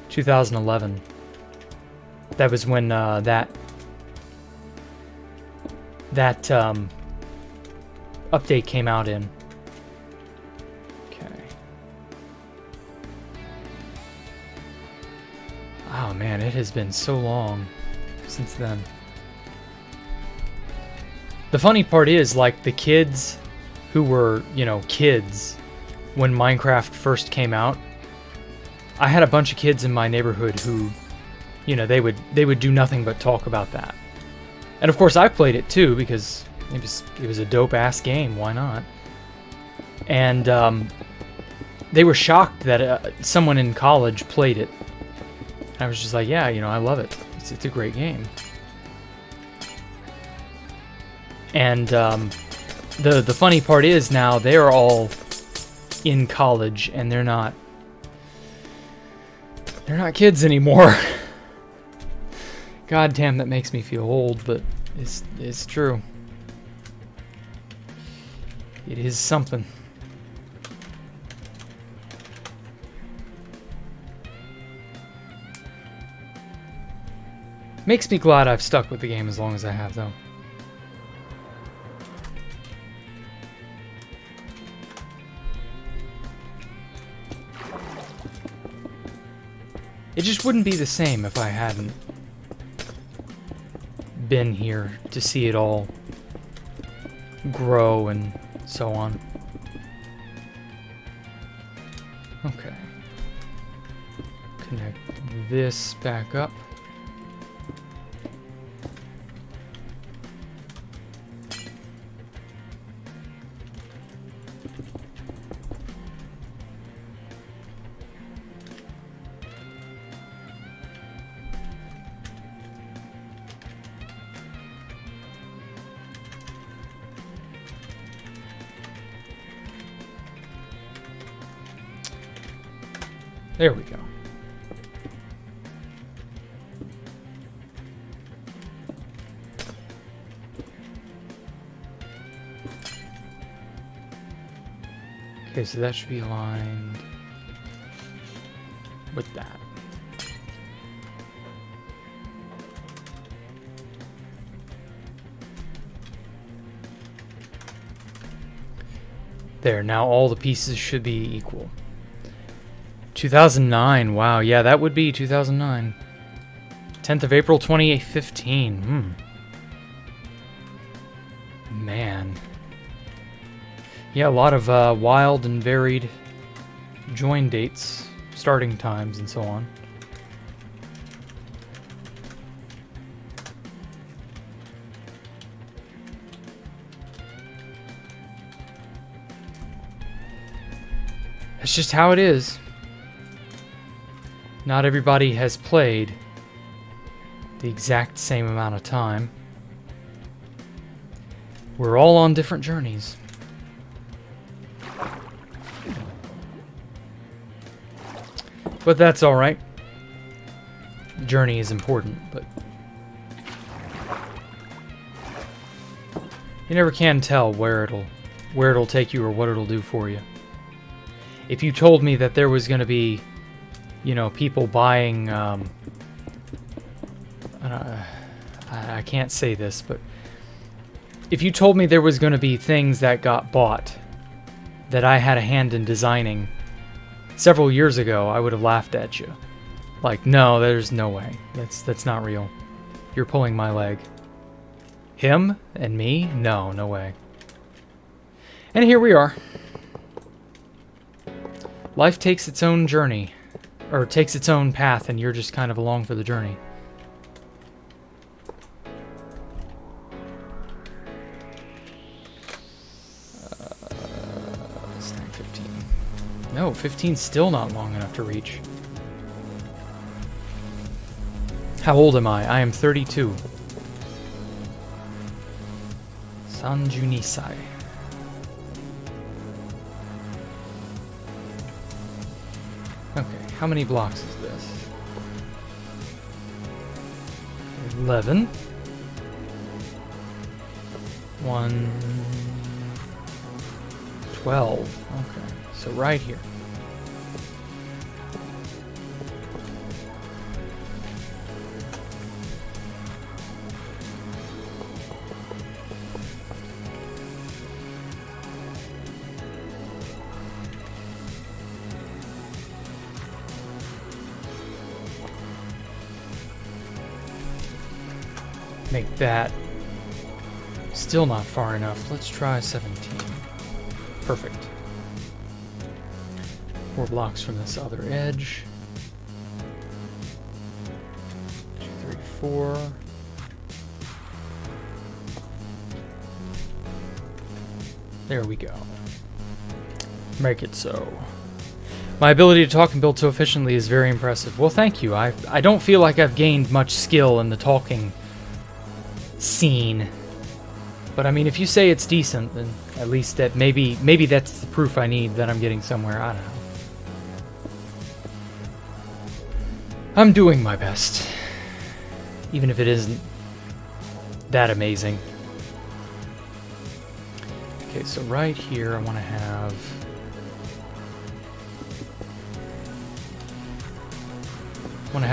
2011. That was when that update came out in. Okay. Oh man, it has been so long since then. The funny part is, like, the kids who were, you know, kids when Minecraft first came out, I had a bunch of kids in my neighborhood who, you know, they would do nothing but talk about that. And of course I played it too, because it was a dope-ass game, why not? And they were shocked that someone in college played it. I was just like, yeah, you know, I love it. It's a great game. And the funny part is now they're all in college and they're not kids anymore. God damn, that makes me feel old, but it's true. It is something. Makes me glad I've stuck with the game as long as I have, though. It just wouldn't be the same if I hadn't been here to see it all grow and so on. Okay. Connect this back up. There we go. Okay, so that should be aligned with that. There, now all the pieces should be equal. 2009, wow, yeah, that would be 2009. 10th of April 2015, Man. Yeah, a lot of wild and varied join dates, starting times, and so on. That's just how it is. Not everybody has played the exact same amount of time. We're all on different journeys. But that's all right. Journey is important, but you never can tell where it'll take you or what it'll do for you. If you told me that there was going to be, you know, people buying, I can't say this, but if you told me there was going to be things that got bought that I had a hand in designing several years ago, I would have laughed at you. Like, no, there's no way. That's not real. You're pulling my leg. Him and me? No, no way. And here we are. Life takes its own journey. Or takes its own path, and you're just kind of along for the journey. Stack 15. No, 15's still not long enough to reach. How old am I? I am 32. Sanjunisai. Okay, how many blocks is this? 11. 1. 12. Okay, so right here. Make that still not far enough. Let's try 17. Perfect. 4 blocks from this other edge. 2, 3, 4. There we go. Make it so. My ability to talk and build so efficiently is very impressive. Well, thank you. I don't feel like I've gained much skill in the talking scene, but I mean, if you say it's decent, then at least that maybe that's the proof I need that I'm getting somewhere. I don't know. I'm doing my best, even if it isn't that amazing. Okay, so right here I want to have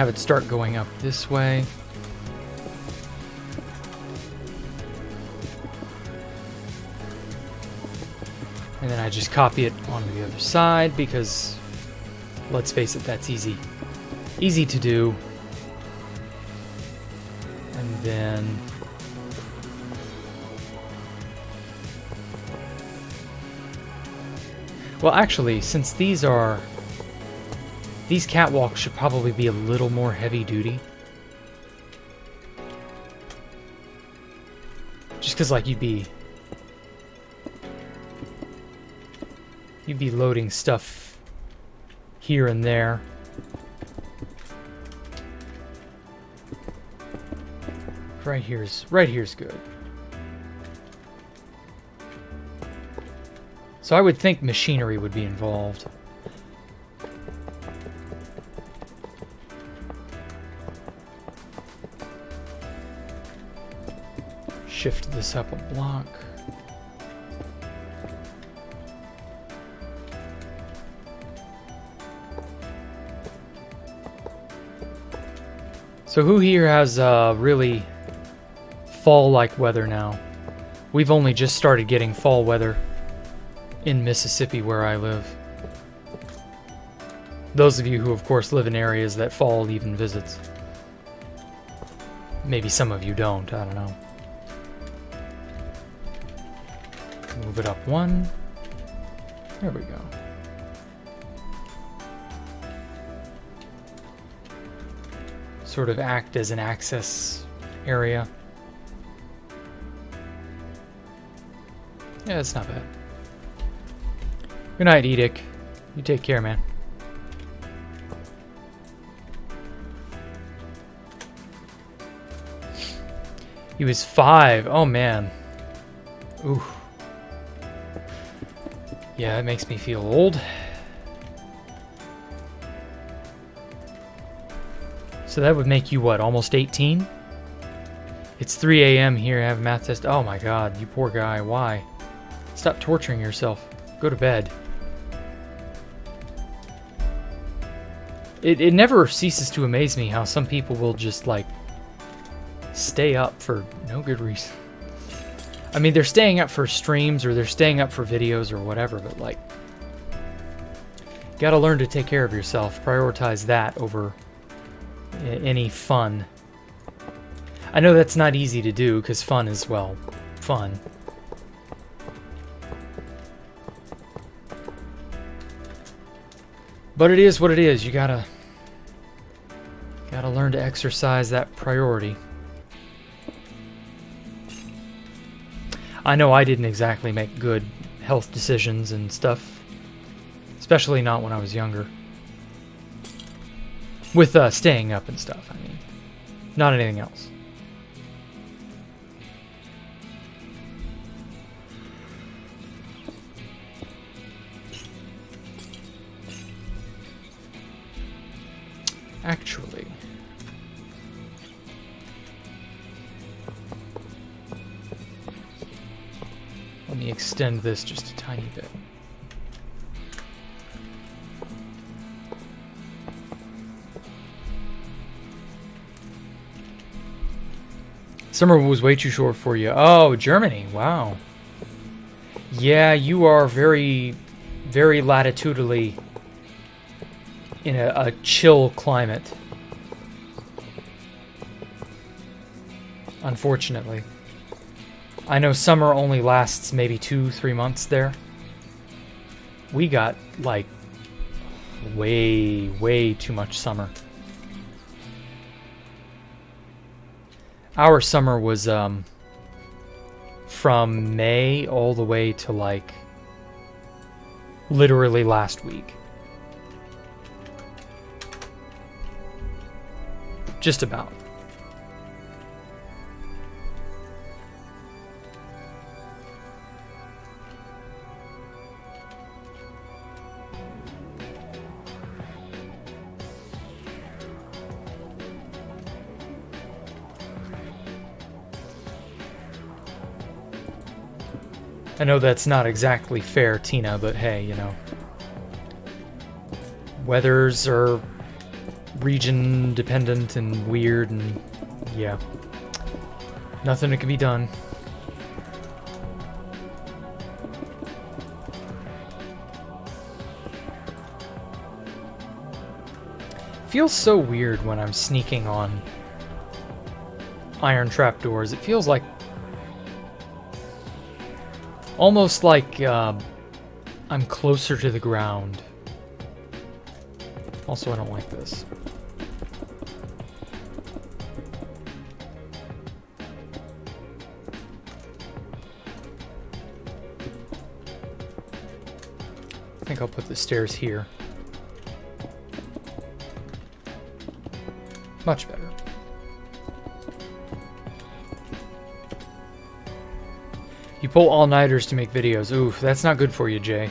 it start going up this way. And then I just copy it onto the other side because, let's face it, that's easy to do. And then well, actually, since these catwalks should probably be a little more heavy duty. Just because, like, you'd be loading stuff here and there. Right here's good. So I would think machinery would be involved. Shift this up a block. So who here has really fall-like weather now? We've only just started getting fall weather in Mississippi where I live. Those of you who, of course, live in areas that fall even visits. Maybe some of you don't, I don't know. Move it up 1. There we go. Sort of act as an access area. Yeah, it's not bad. Good night, Edic. You take care, man. He was 5. Oh, man. Ooh. Yeah, it makes me feel old. So that would make you, what, almost 18? It's 3 a.m. here, I have a math test. Oh my god, you poor guy, why? Stop torturing yourself. Go to bed. It never ceases to amaze me how some people will just, like, stay up for no good reason. I mean, they're staying up for streams or they're staying up for videos or whatever, but, like, you gotta learn to take care of yourself. Prioritize that over any fun. I know that's not easy to do because fun is, well, fun. But it is what it is. You gotta learn to exercise that priority. I know I didn't exactly make good health decisions and stuff, especially not when I was younger. With staying up and stuff, I mean. Not anything else. me extend this just a tiny bit. Summer was way too short for you. Oh, Germany. Wow. Yeah, you are very, very latitudinally in a chill climate. Unfortunately. I know summer only lasts maybe 2-3 months there. We got, like, way too much summer. Our summer was from May all the way to like literally last week. Just about. I know that's not exactly fair, Tina, but hey, you know. Weathers are region dependent and weird and yeah. Nothing that can be done. Feels so weird when I'm sneaking on iron trapdoors. It feels like almost like I'm closer to the ground. Also, I don't like this. I think I'll put the stairs here. Much better. You pull all-nighters to make videos. Oof, that's not good for you, Jay.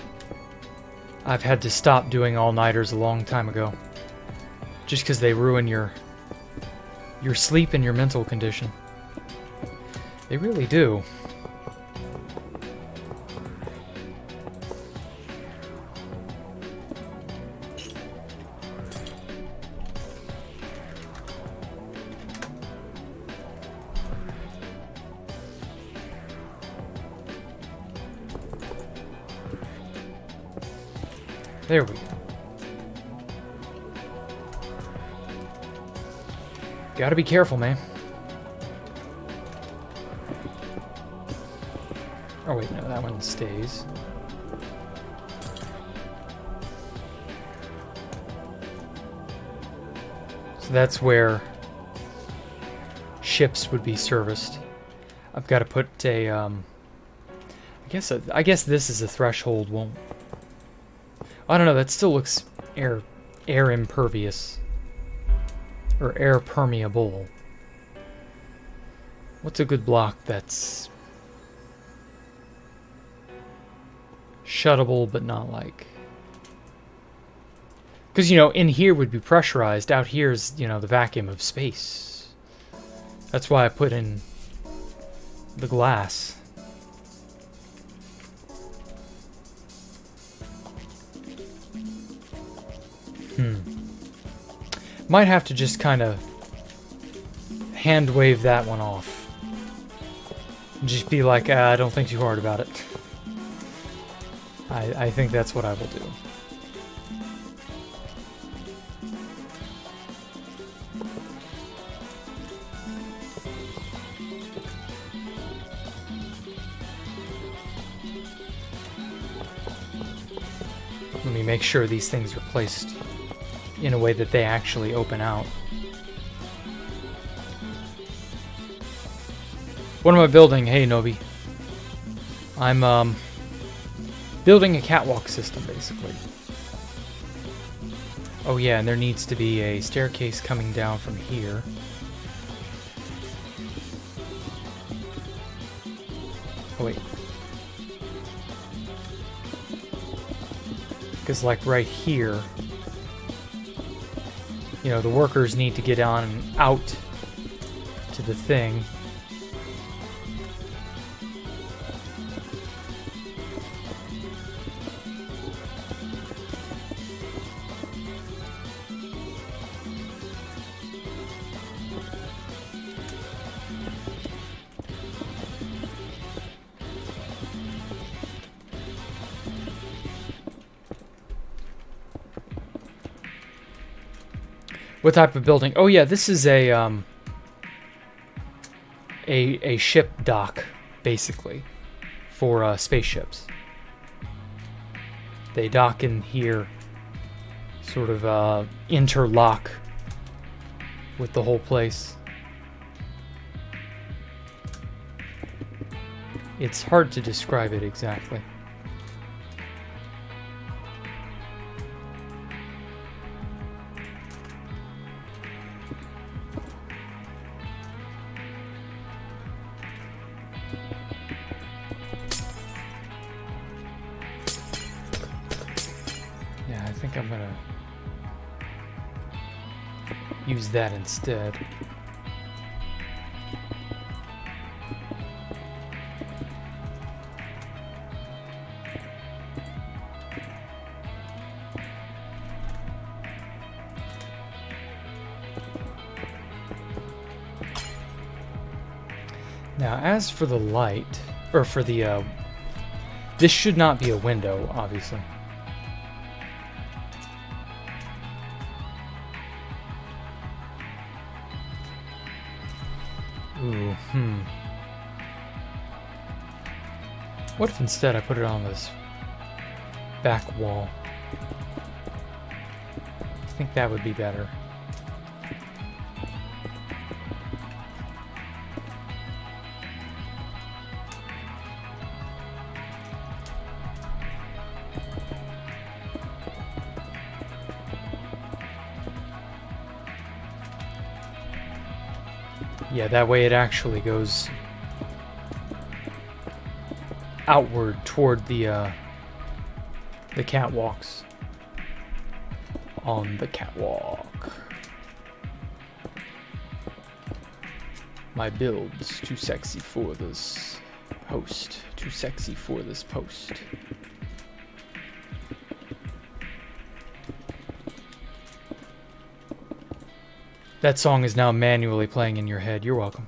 I've had to stop doing all-nighters a long time ago. Just because they ruin your sleep and your mental condition. They really do. There we go. Gotta be careful, man. Oh wait, no, that one stays. So that's where ships would be serviced. I've got to put a, I guess this is a threshold, won't... I don't know, that still looks air impervious. Or air permeable. What's a good block that's shuttable but not like... Because, you know, in here would be pressurized. Out here is, you know, the vacuum of space. That's why I put in the glass. Might have to just kind of hand wave that one off. Just be like, don't think too hard about it. I think that's what I will do. Let me make sure these things are placed in a way that they actually open out. What am I building? Hey, Nobi. I'm building a catwalk system, basically. Oh yeah, and there needs to be a staircase coming down from here. Oh wait. Because like right here, you know, the workers need to get on and out to the thing. What type of building? Oh yeah, this is a ship dock, basically, for spaceships. They dock in here, sort of interlock with the whole place. It's hard to describe it exactly. Yeah, I think I'm gonna use that instead. Now, as for the light, or for the, this should not be a window, obviously. Ooh, What if instead I put it on this back wall? I think that would be better. Yeah, that way it actually goes outward toward the catwalks. On the catwalk. My build's too sexy for this post. Too sexy for this post. That song is now manually playing in your head. You're welcome.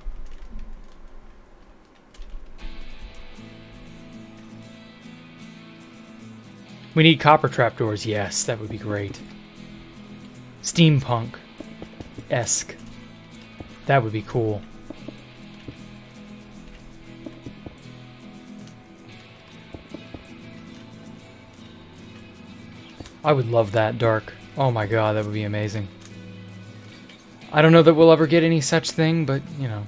We need copper trapdoors. Yes, that would be great. Steampunk-esque. That would be cool. I would love that, Dark. Oh my god, that would be amazing. I don't know that we'll ever get any such thing, but, you know.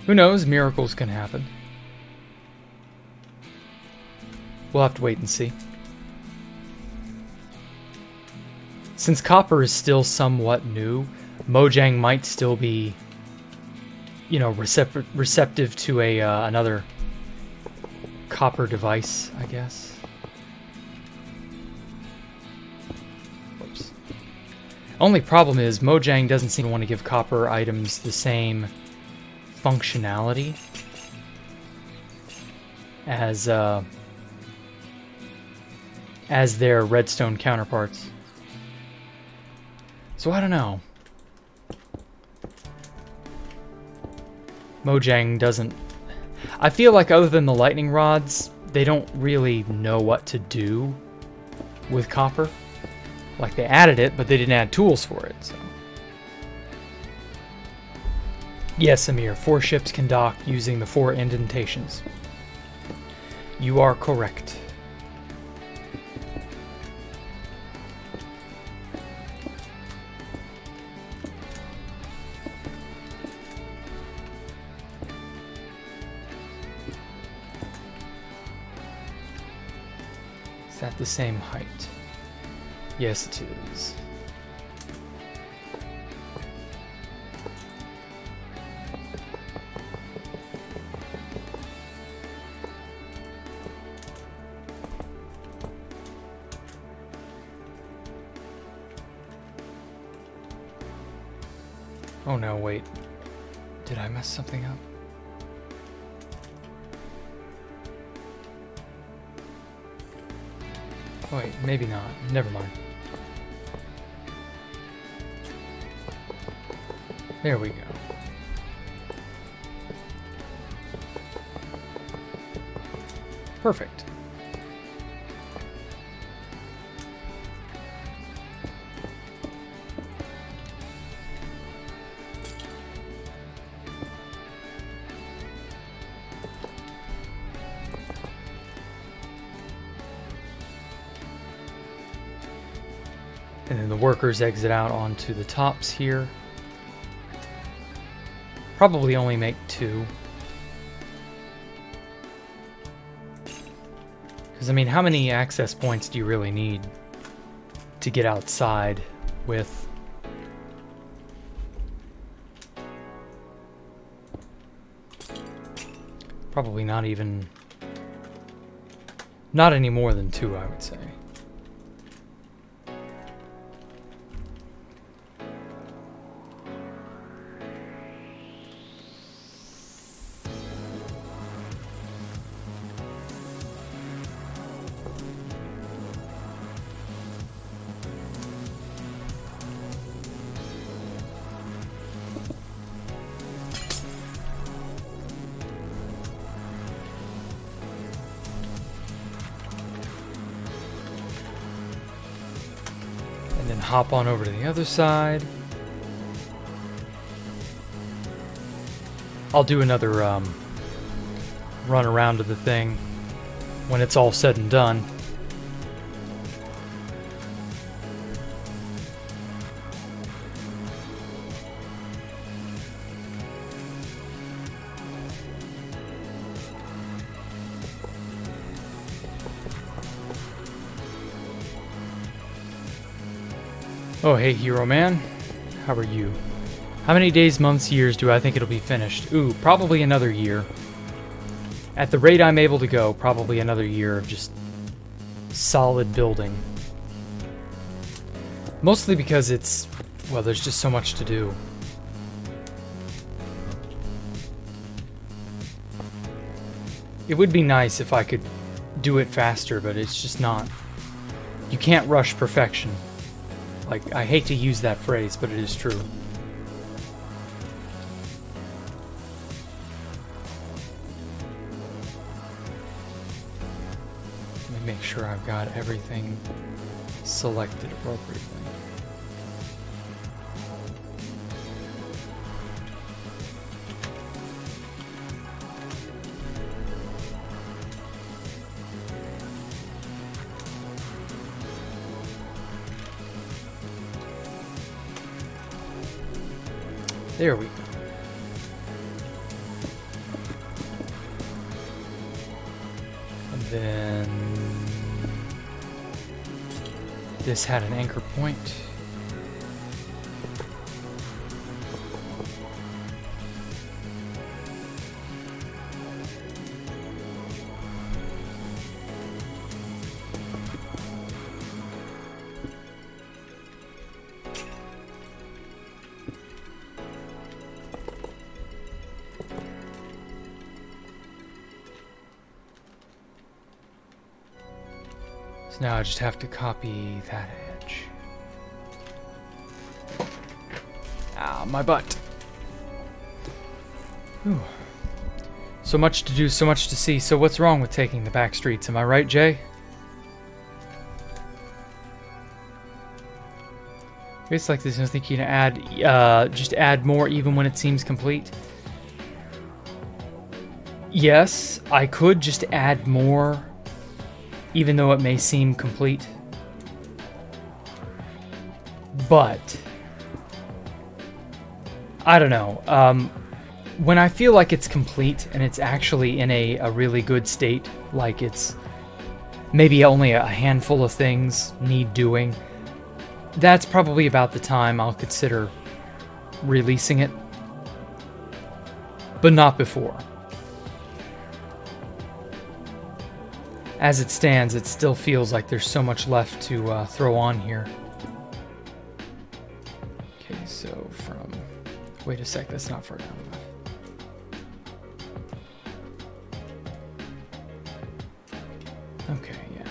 Who knows? Miracles can happen. We'll have to wait and see. Since copper is still somewhat new, Mojang might still be, you know, receptive to a another copper device, I guess. Only problem is Mojang doesn't seem to want to give copper items the same functionality as their redstone counterparts. So I don't know. Mojang doesn't... I feel like other than the lightning rods, they don't really know what to do with copper. Like, they added it, but they didn't add tools for it, so... Yes, Amir, 4 ships can dock using the 4 indentations. You are correct. Is that the same height? Yes, it is. Oh no, wait. Did I mess something up? Oh, wait, maybe not. Never mind. There we go. Perfect. And then the workers exit out onto the tops here. Probably only make 2. Because, I mean, how many access points do you really need to get outside with? Probably not even... Not any more than 2, I would say. And then hop on over to the other side. I'll do another run around to the thing when it's all said and done. Oh, hey, hero man. How are you? How many days, months, years do I think it'll be finished? Ooh, probably another year. At the rate I'm able to go, probably another year of just solid building. Mostly because it's, well, there's just so much to do. It would be nice if I could do it faster, but it's just not. You can't rush perfection. Like, I hate to use that phrase, but it is true. Let me make sure I've got everything selected appropriately. There we go. And then this had an anchor point. So now I just have to copy that edge. Ah, my butt. Whew. So much to do, so much to see. So what's wrong with taking the back streets? Am I right, Jay? It's like there's nothing you can add. Just add more even when it seems complete. Yes, I could just add more even though it may seem complete. But I don't know. When I feel like it's complete and it's actually in a really good state, like it's maybe only a handful of things need doing, that's probably about the time I'll consider releasing it. But not before. As it stands, it still feels like there's so much left to throw on here. Okay, so from... Wait a sec, that's not far down enough. Okay, yeah.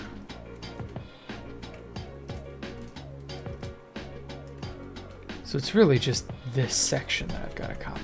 So it's really just this section that I've got to copy.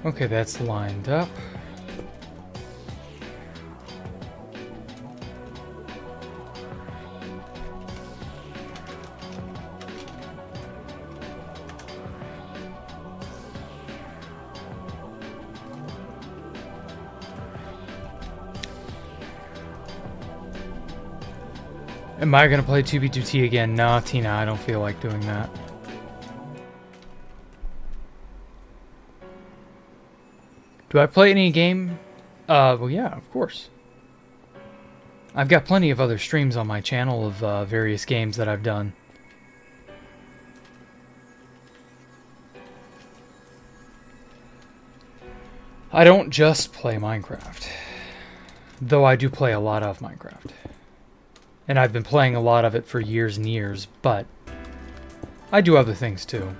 Okay, that's lined up. Am I gonna play 2B2T again? Nah, Tina, I don't feel like doing that. Do I play any game? Well, yeah, of course. I've got plenty of other streams on my channel of various games that I've done. I don't just play Minecraft, though I do play a lot of Minecraft. And I've been playing a lot of it for years and years, but I do other things too.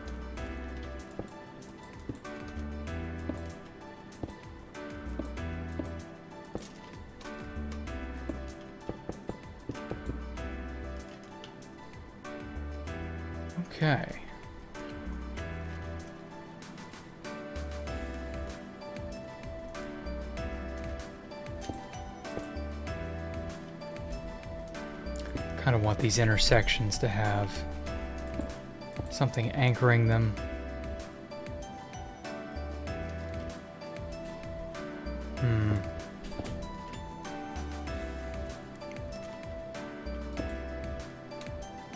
Okay. Kind of want these intersections to have something anchoring them.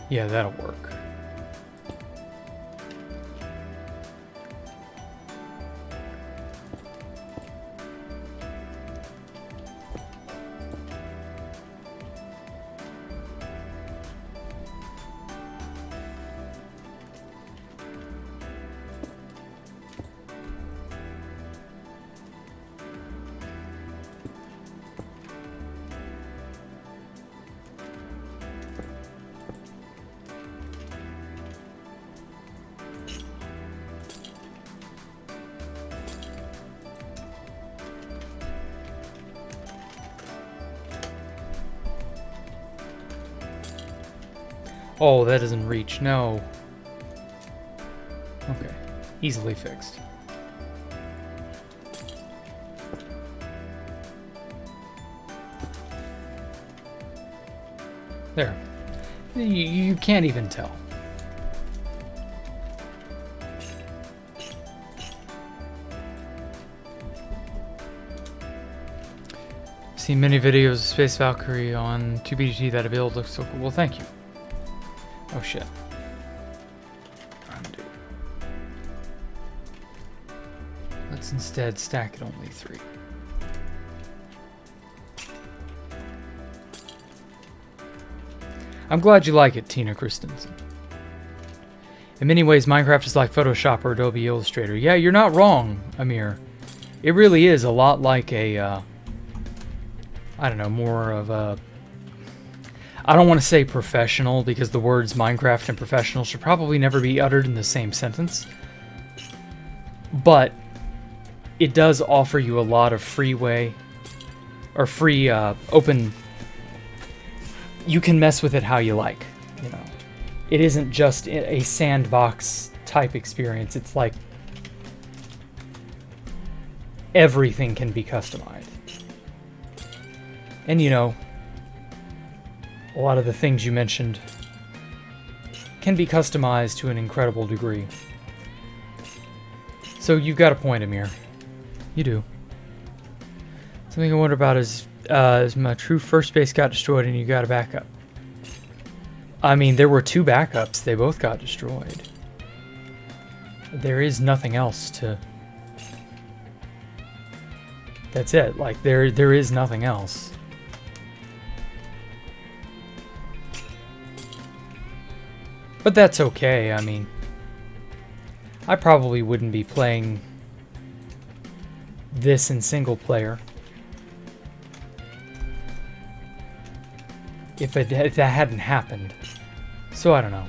Yeah, that'll work. Oh, that doesn't reach. No. Okay. Easily fixed. There. You can't even tell. I've seen many videos of Space Valkyrie on 2BDT. That build looks so cool. Well, thank you. Oh shit. Undo. Let's instead stack it only 3. I'm glad you like it, Tina Christensen. In many ways, Minecraft is like Photoshop or Adobe Illustrator. Yeah, you're not wrong, Amir. It really is a lot like a, I don't know, more of a... I don't want to say professional, because the words Minecraft and professional should probably never be uttered in the same sentence. But it does offer you a lot of freeway, or free, open... You can mess with it how you like, you know. It isn't just a sandbox type experience. It's like everything can be customized. And, you know, a lot of the things you mentioned can be customized to an incredible degree. So you've got a point, Amir. You do. Something I wonder about is my true first base got destroyed and you got a backup. I mean, there were 2 backups. They both got destroyed. There is nothing else to... That's it. Like, there is nothing else. But that's okay. I mean, I probably wouldn't be playing this in single player if that hadn't happened. So I don't know.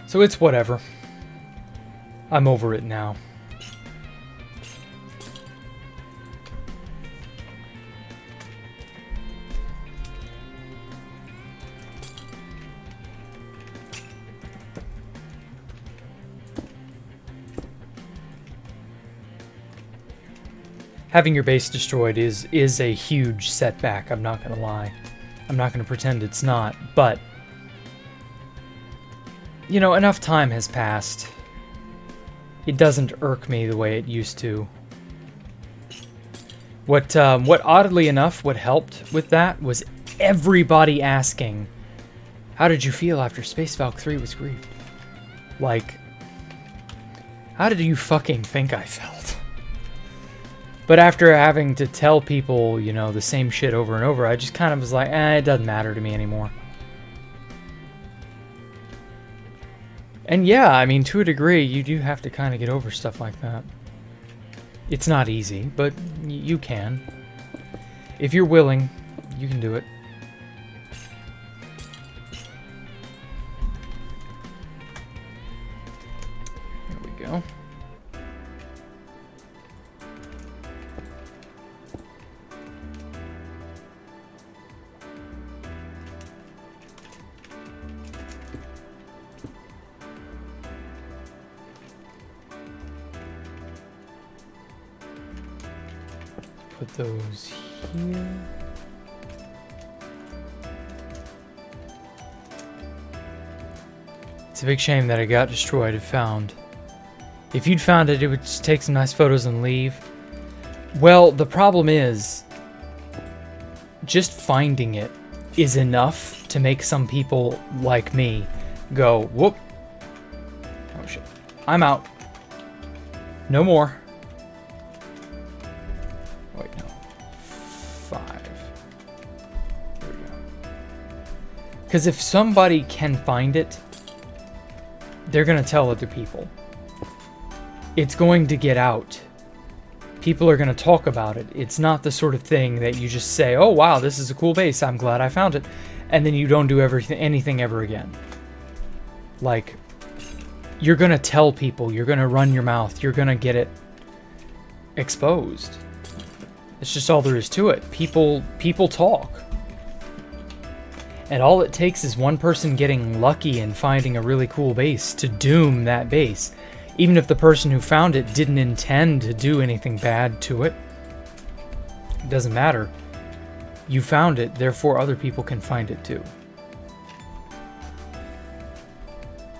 So it's whatever. I'm over it now. Having your base destroyed is a huge setback, I'm not gonna lie. I'm not gonna pretend it's not, but you know, enough time has passed. It doesn't irk me the way it used to. What oddly enough, what helped with that was everybody asking, how did you feel after Space Valk 3 was grieved? Like, how did you fucking think I felt? But after having to tell people, you know, the same shit over and over, I just kind of was like, it doesn't matter to me anymore. And yeah, I mean, to a degree, you do have to kind of get over stuff like that. It's not easy, but you can. If you're willing, you can do it. There we go. Put those here. It's a big shame that it got destroyed and found. If you'd found it, it would just take some nice photos and leave. Well, the problem is, just finding it is enough to make some people like me go, whoop. Oh shit. I'm out. No more. Wait, no. 5. There we go. Because if somebody can find it, they're going to tell other people. It's going to get out. People are going to talk about it. It's not the sort of thing that you just say, oh wow, this is a cool base, I'm glad I found it, and then you don't do anything ever again. Like, you're going to tell people, you're going to run your mouth, you're going to get it exposed. It's just all there is to it. People talk. And all it takes is one person getting lucky and finding a really cool base to doom that base. Even if the person who found it didn't intend to do anything bad to it. It doesn't matter. You found it, therefore other people can find it too.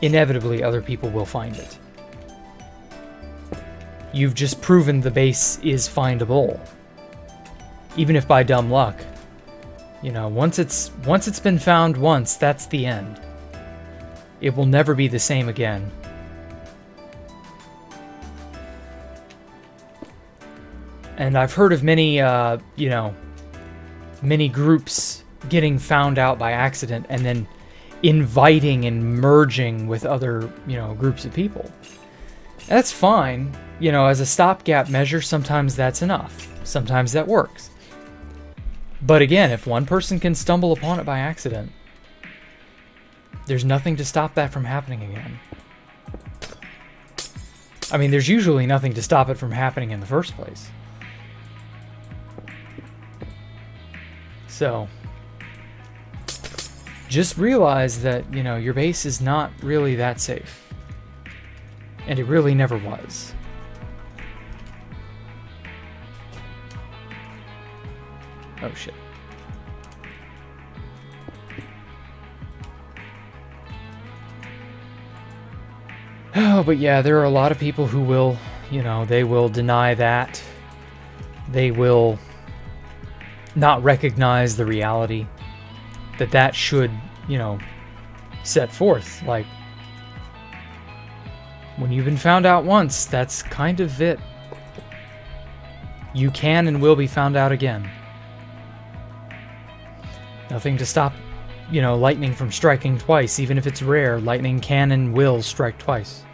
Inevitably, other people will find it. You've just proven the base is findable. Even if by dumb luck. You know, once it's been found once, that's the end. It will never be the same again. And I've heard of many, many groups getting found out by accident and then inviting and merging with other, groups of people. That's fine. As a stopgap measure, sometimes that's enough. Sometimes that works. But again, if one person can stumble upon it by accident, there's nothing to stop that from happening again. I mean, there's usually nothing to stop it from happening in the first place. So, just realize that, your base is not really that safe. And it really never was. Oh shit. Oh, but yeah, there are a lot of people who will, they will deny that. They will not recognize the reality that should, set forth. Like, when you've been found out once, that's kind of it. You can and will be found out again. Nothing to stop, lightning from striking twice. Even if it's rare, lightning can and will strike twice.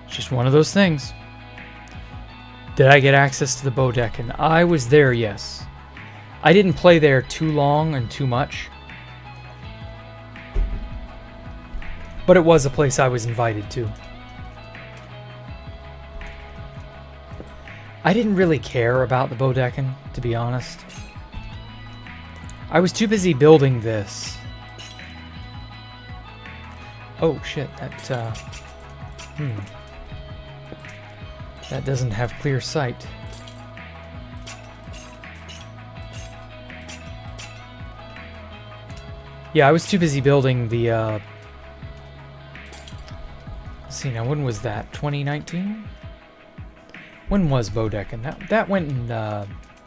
It's just one of those things. Did I get access to the bow deck? And I was there, yes. I didn't play there too long and too much. But it was a place I was invited to. I didn't really care about the Bodecan, to be honest. I was too busy building this. Oh shit, that doesn't have clear sight. Yeah, I was too busy building the, let's see now, when was that? 2019? When was Bodecan? That went in,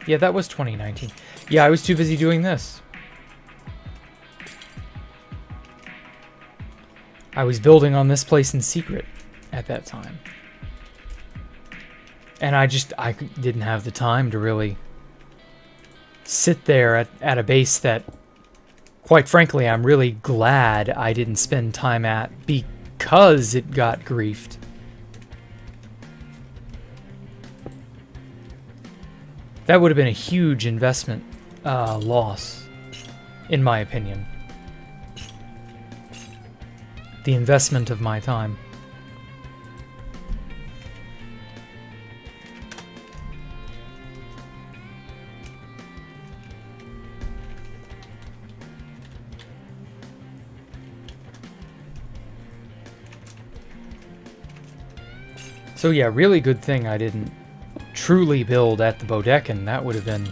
yeah, that was 2019. Yeah, I was too busy doing this. I was building on this place in secret at that time. And I didn't have the time to really sit there at a base that, quite frankly, I'm really glad I didn't spend time at because it got griefed. That would have been a huge investment loss, in my opinion. The investment of my time. So yeah, really good thing I didn't truly build at the Bodecan. That would have been...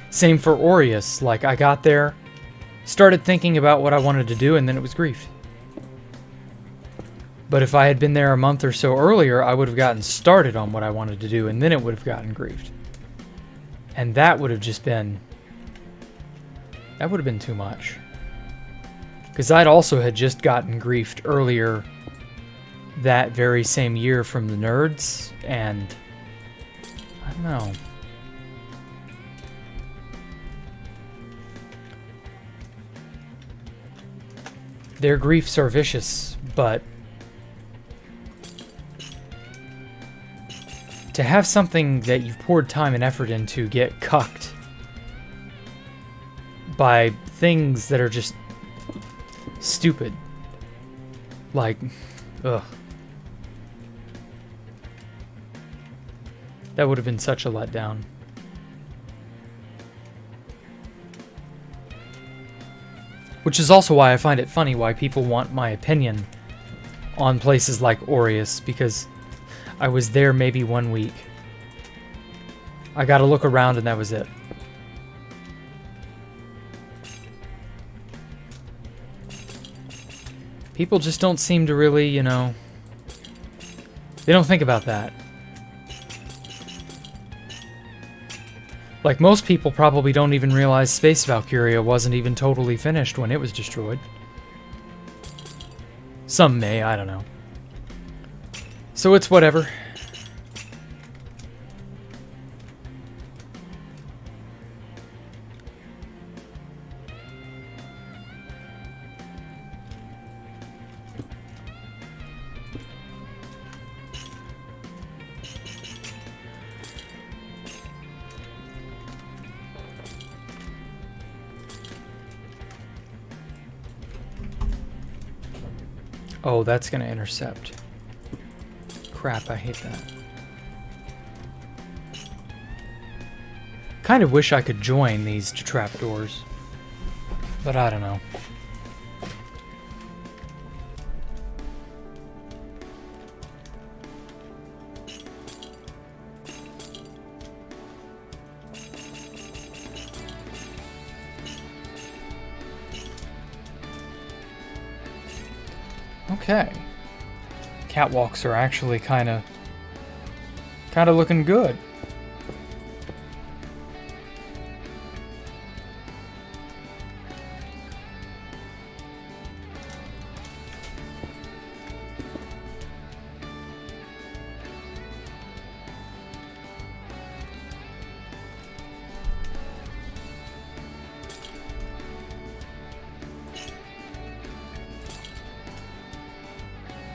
Same for Aureus. Like, I got there, started thinking about what I wanted to do, and then it was griefed. But if I had been there a month or so earlier, I would have gotten started on what I wanted to do, and then it would have gotten griefed. And that would have just been... That would have been too much. Because I'd also had just gotten griefed earlier that very same year from the nerds, and... I don't know. Their griefs are vicious, but... to have something that you've poured time and effort into get cucked by things that are just stupid. Like, ugh. That would have been such a letdown. Which is also why I find it funny why people want my opinion on places like Aureus, because I was there maybe 1 week. I got to look around and that was it. People just don't seem to really, you know... They don't think about that. Like, most people probably don't even realize Space Valkyria wasn't even totally finished when it was destroyed. Some may, I don't know. So it's whatever. Oh, that's gonna intercept. Crap, I hate that. Kind of wish I could join these trapdoors, but I don't know. Okay. Catwalks are actually kind of looking good.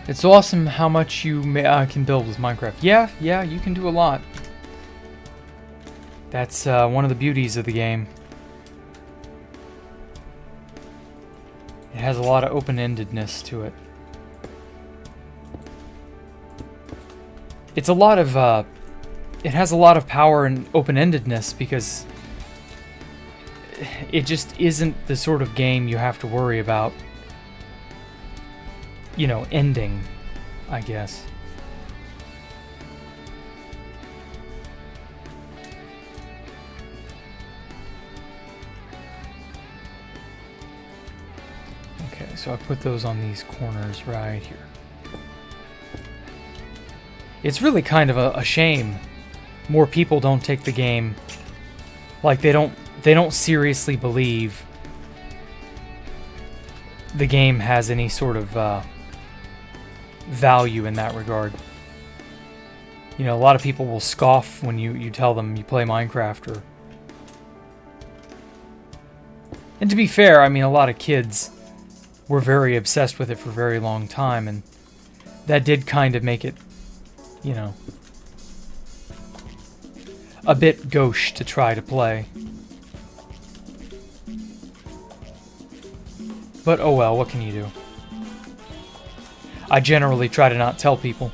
It's awesome how much you can build with Minecraft. Yeah, you can do a lot. That's one of the beauties of the game. It has a lot of open-endedness to it. it's a lot of, it has a lot of power and open-endedness because it just isn't the sort of game you have to worry about, you know, ending, I guess. Okay, so I put those on these corners right here. It's really kind of a shame more people don't take the game, like they don't seriously believe the game has any sort of value in that regard. You know, a lot of people will scoff when you tell them you play Minecraft. And to be fair, I mean, a lot of kids were very obsessed with it for a very long time, and that did kind of make it, you know, a bit gauche to try to play. But oh well, what can you do? I generally try to not tell people.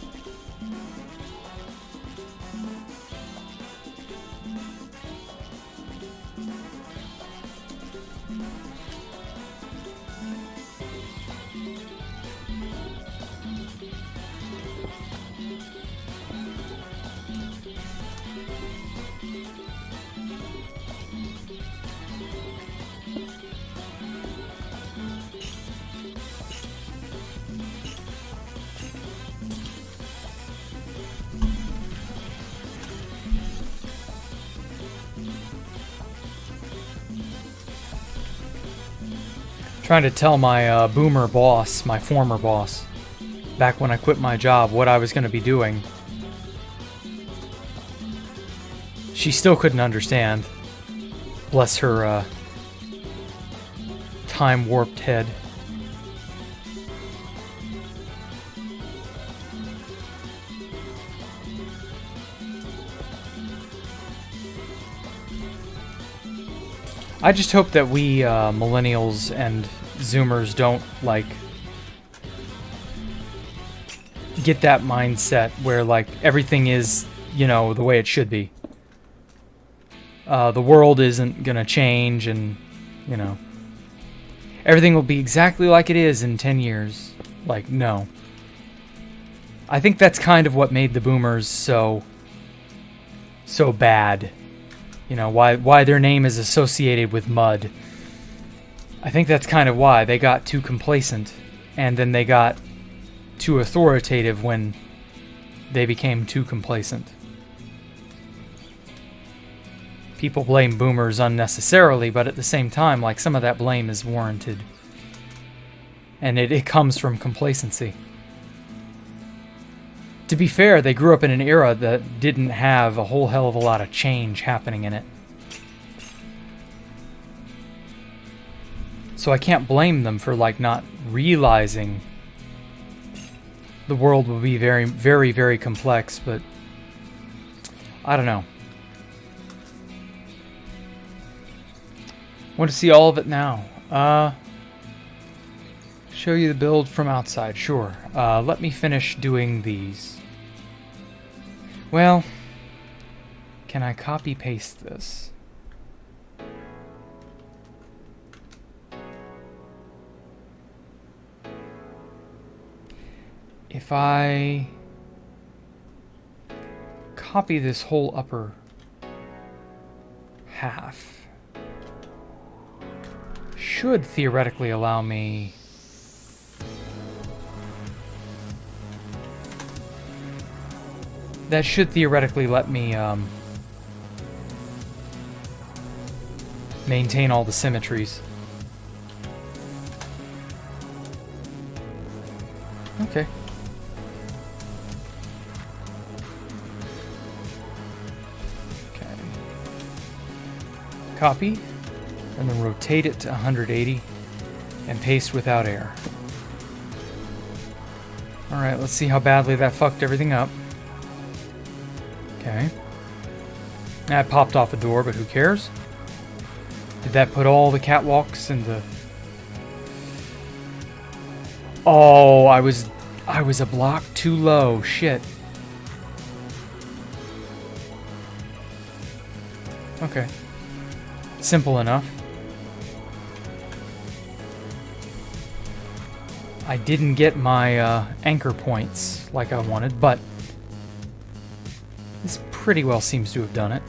Trying to tell my boomer boss, my former boss, back when I quit my job, what I was going to be doing. She still couldn't understand. Bless her time-warped head. I just hope that we millennials and Zoomers don't, like, get that mindset where, like, everything is, you know, the way it should be. The world isn't gonna change and, you know, everything will be exactly like it is in 10 years. Like, no. I think that's kind of what made the boomers so bad. You know, why their name is associated with mud. I think that's kind of why. They got too complacent, and then they got too authoritative when they became too complacent. People blame boomers unnecessarily, but at the same time, like, some of that blame is warranted. And it comes from complacency. To be fair, they grew up in an era that didn't have a whole hell of a lot of change happening in it. So I can't blame them for, like, not realizing the world will be very, very, very complex, but I don't know. Want to see all of it now. Show you the build from outside, sure. Let me finish doing these. Well, can I copy paste this? If I copy this whole upper half, should theoretically allow me that should theoretically let me maintain all the symmetries. Okay. Okay. Copy, and then rotate it to 180 and paste without error. Alright, let's see how badly that fucked everything up. Okay. That popped off a door, but who cares? Did that put all the catwalks in the... Oh, I was a block too low. Shit. Okay. Simple enough. I didn't get my anchor points like I wanted, but this pretty well seems to have done it.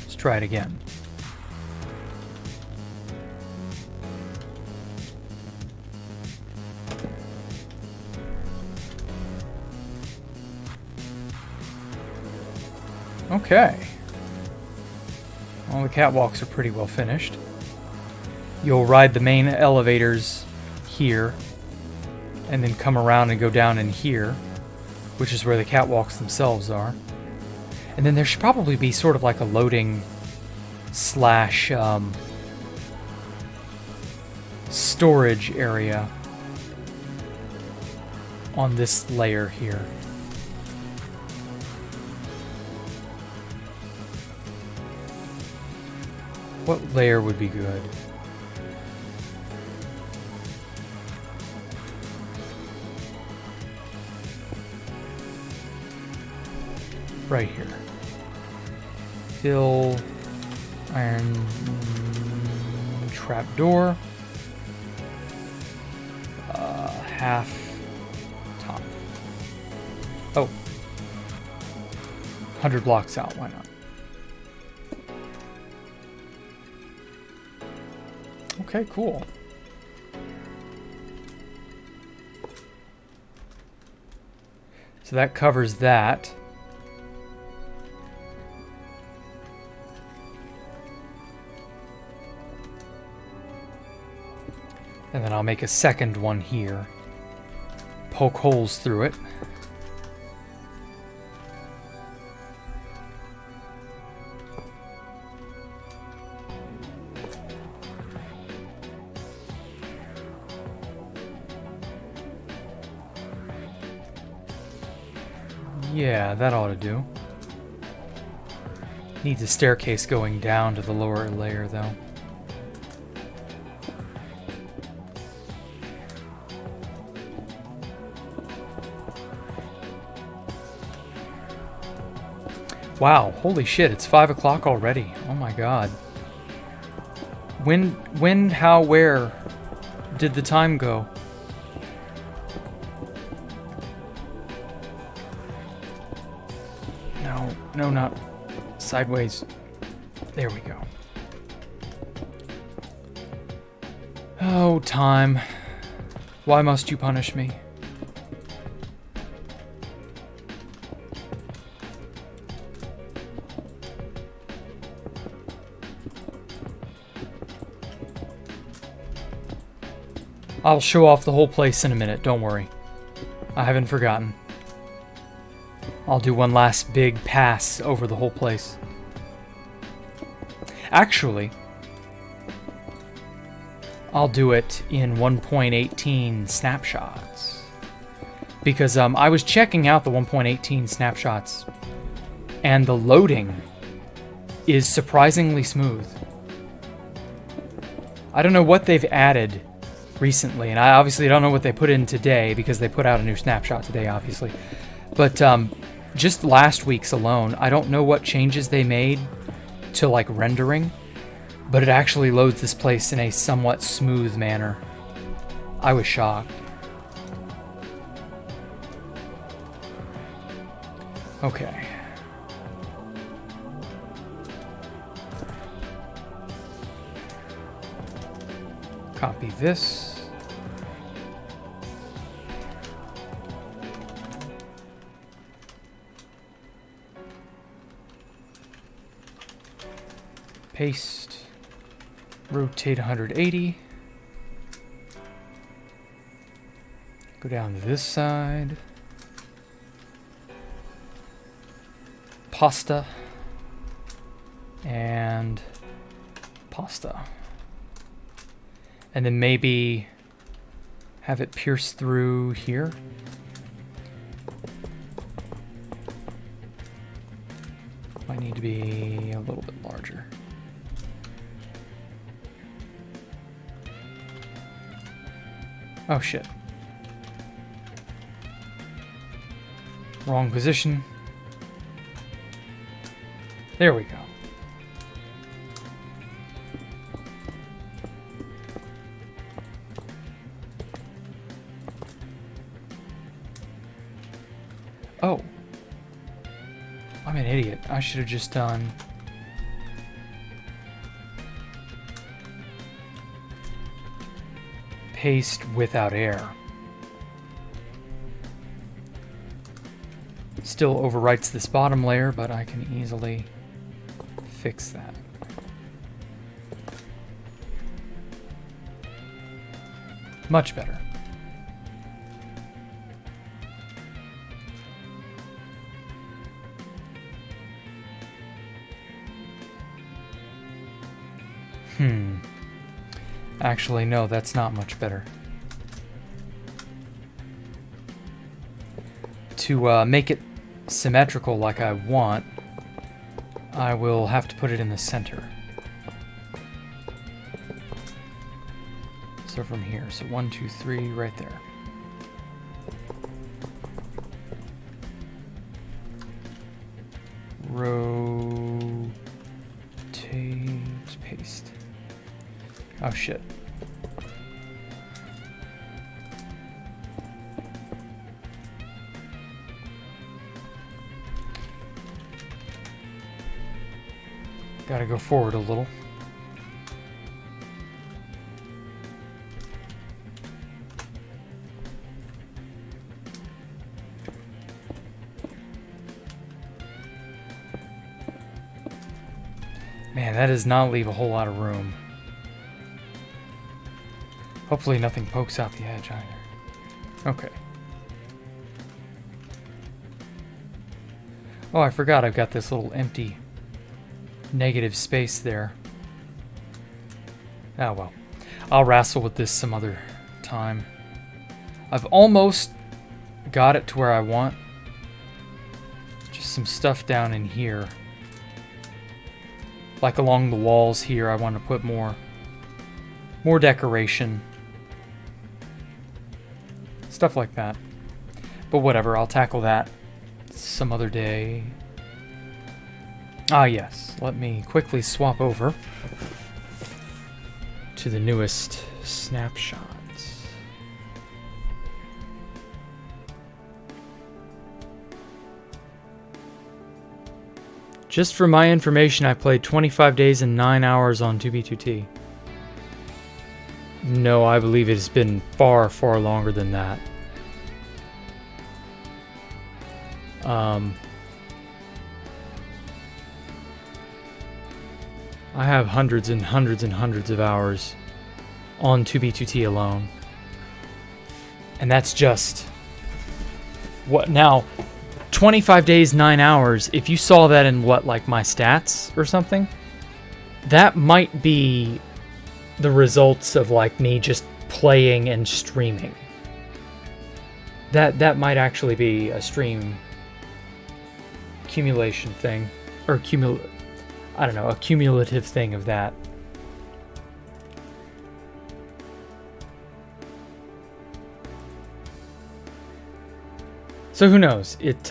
Let's try it again. Okay. All the catwalks are pretty well finished. You'll ride the main elevators here, and then come around and go down in here, which is where the catwalks themselves are. And then there should probably be sort of like a loading slash storage area on this layer here. What layer would be good? Right here. Fill iron trapdoor. Half top. Oh. 100 blocks out, why not? Okay, cool. So that covers that. And then I'll make a second one here. Poke holes through it. Yeah, that ought to do. Needs a staircase going down to the lower layer, though. Wow, holy shit, it's 5 o'clock already. Oh my god. When, how, where did the time go? No, not sideways. There we go. Oh, time. Why must you punish me? I'll show off the whole place in a minute, don't worry. I haven't forgotten. I'll do one last big pass over the whole place. Actually, I'll do it in 1.18 snapshots. Because I was checking out the 1.18 snapshots, and the loading is surprisingly smooth. I don't know what they've added recently, and I obviously don't know what they put in today, because they put out a new snapshot today, obviously. But just last week's alone, I don't know what changes they made to like rendering, but it actually loads this place in a somewhat smooth manner. I was shocked. Okay. Copy this. Paste, rotate 180, go down to this side, pasta, and pasta. And then maybe have it pierce through here. Might need to be a little bit larger. Oh shit. Wrong position. There we go. Oh. I'm an idiot. I should have just done... paste without air. Still overwrites this bottom layer, but I can easily fix that. Much better. Actually, no, that's not much better. To make it symmetrical like I want, I will have to put it in the center. So from here, so 1, 2, 3, right there. Rotate, paste. Oh shit. Gotta go forward a little. Man, that does not leave a whole lot of room. Hopefully nothing pokes out the edge either. Okay. Oh, I forgot I've got this little empty negative space there. Oh well. I'll wrestle with this some other time. I've almost got it to where I want. Just some stuff down in here. Like along the walls here, I want to put more decoration. Stuff like that. But whatever, I'll tackle that some other day. Ah yes, let me quickly swap over to the newest snapshots. Just for my information, I played 25 days and 9 hours on 2B2T. No, I believe it has been far, far longer than that. I have hundreds and hundreds and hundreds of hours on 2B2T alone. And that's just... what now? 25 days, 9 hours. If you saw that in what, like my stats or something, that might be the results of like me just playing and streaming. That might actually be a stream accumulation thing, or I don't know, a cumulative thing of that. So who knows? It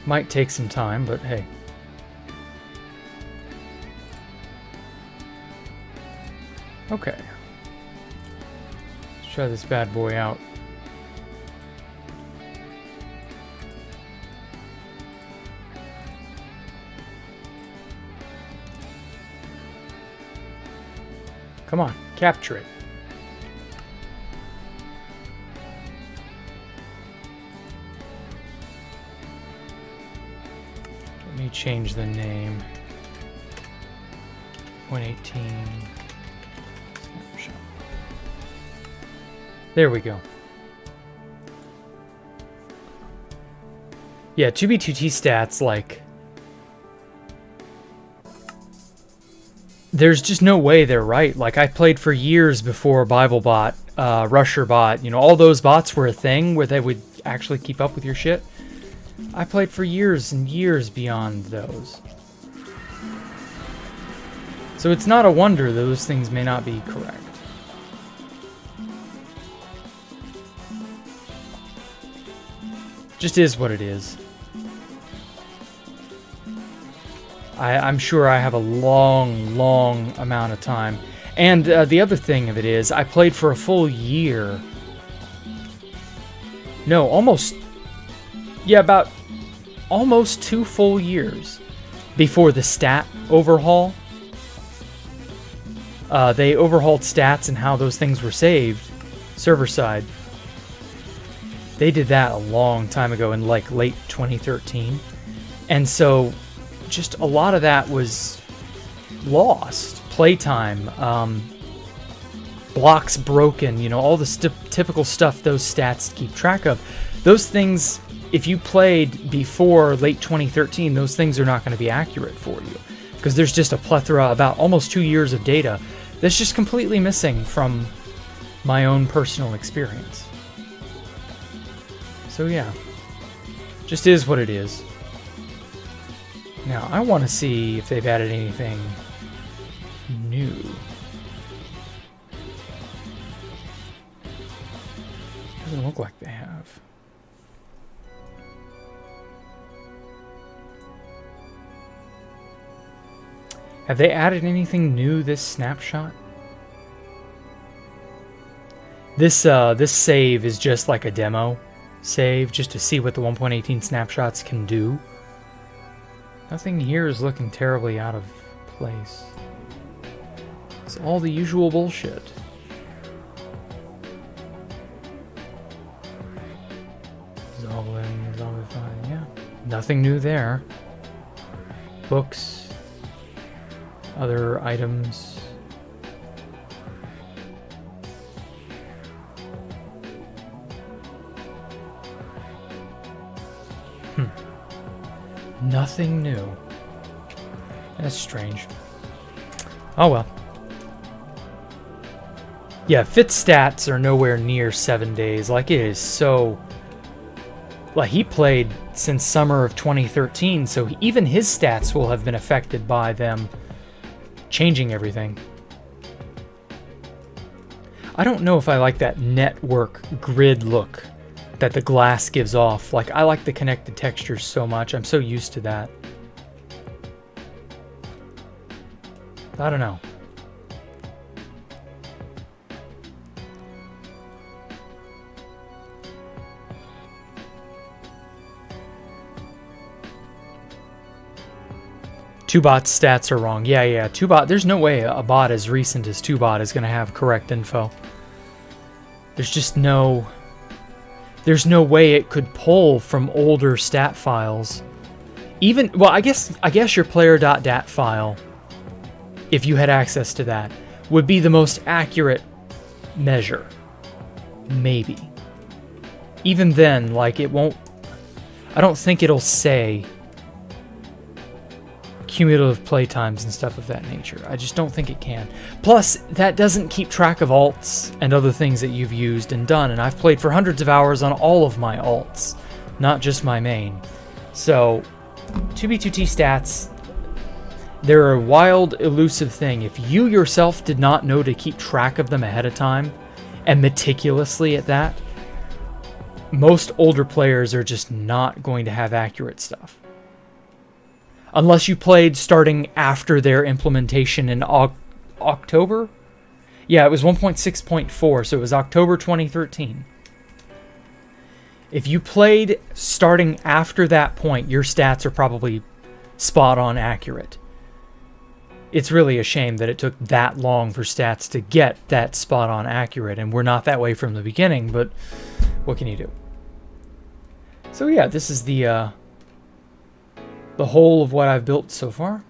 might take some time, but hey. Okay. Let's try this bad boy out. Come on, capture it. Let me change the name. 118. Snapshot. There we go. Yeah, 2B2T stats, like... there's just no way they're right. Like, I played for years before BibleBot, RusherBot, you know, all those bots were a thing where they would actually keep up with your shit. I played for years and years beyond those. So it's not a wonder those things may not be correct. Just is what it is. I'm sure I have a long, long amount of time. And the other thing of it is, I played for a full year. No, almost. Yeah, about almost 2 full years before the stat overhaul. They overhauled stats and how those things were saved, server side. They did that a long time ago in like late 2013. And so just a lot of that was lost. Playtime, blocks broken, you know, all the typical stuff those stats keep track of. Those things, if you played before late 2013, those things are not going to be accurate for you. Because there's just a plethora, about almost 2 years of data that's just completely missing from my own personal experience. So yeah, just is what it is. Now, I want to see if they've added anything new. Doesn't look like they have. Have they added anything new this snapshot? This save is just like a demo save, just to see what the 1.18 snapshots can do. Nothing here is looking terribly out of place. It's all the usual bullshit. Zombie, yeah. Nothing new there. Books. Other items. Nothing new. That's strange. Oh well. Yeah, fit stats are nowhere near 7 days. Like, it is so... Like, he played since summer of 2013, so even his stats will have been affected by them changing everything. I don't know if I like that network grid look that the glass gives off. Like, I like the connected textures so much. I'm so used to that. I don't know. Two-bot's stats are wrong. Yeah. Two-bot, there's no way a bot as recent as Two-bot is going to have correct info. There's just no... There's no way it could pull from older stat files. Even, well, I guess your player.dat file, if you had access to that, would be the most accurate measure. Maybe. Even then, like, it won't... I don't think it'll say cumulative playtimes and stuff of that nature. I just don't think it can. Plus, that doesn't keep track of alts and other things that you've used and done, and I've played for hundreds of hours on all of my alts, not just my main. So, 2B2T stats, they're a wild, elusive thing. If you yourself did not know to keep track of them ahead of time, and meticulously at that, most older players are just not going to have accurate stuff. Unless you played starting after their implementation in October? Yeah, it was 1.6.4, so it was October 2013. If you played starting after that point, your stats are probably spot on accurate. It's really a shame that it took that long for stats to get that spot on accurate, and we're not that way from the beginning, but what can you do? So yeah, this is the whole of what I've built so far.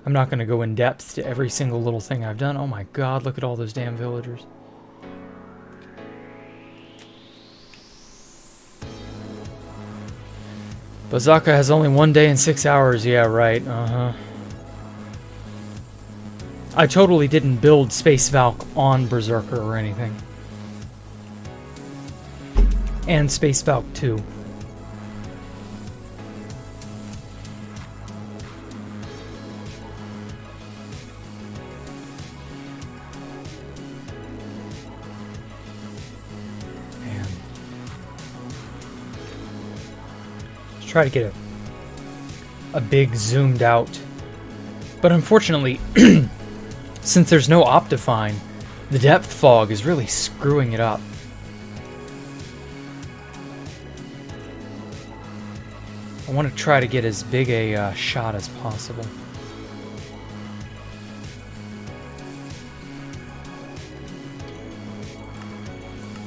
I'm not going to go in depth to every single little thing I've done. Oh my god, look at all those damn villagers. Bazaka has only 1 day and 6 hours. Yeah, right. I totally didn't build Space Valk on Berserker or anything. And Space Valk 2. Man. Let's try to get a big zoomed out But unfortunately, since there's no Optifine, the depth fog is really screwing it up. I want to try to get as big a shot as possible.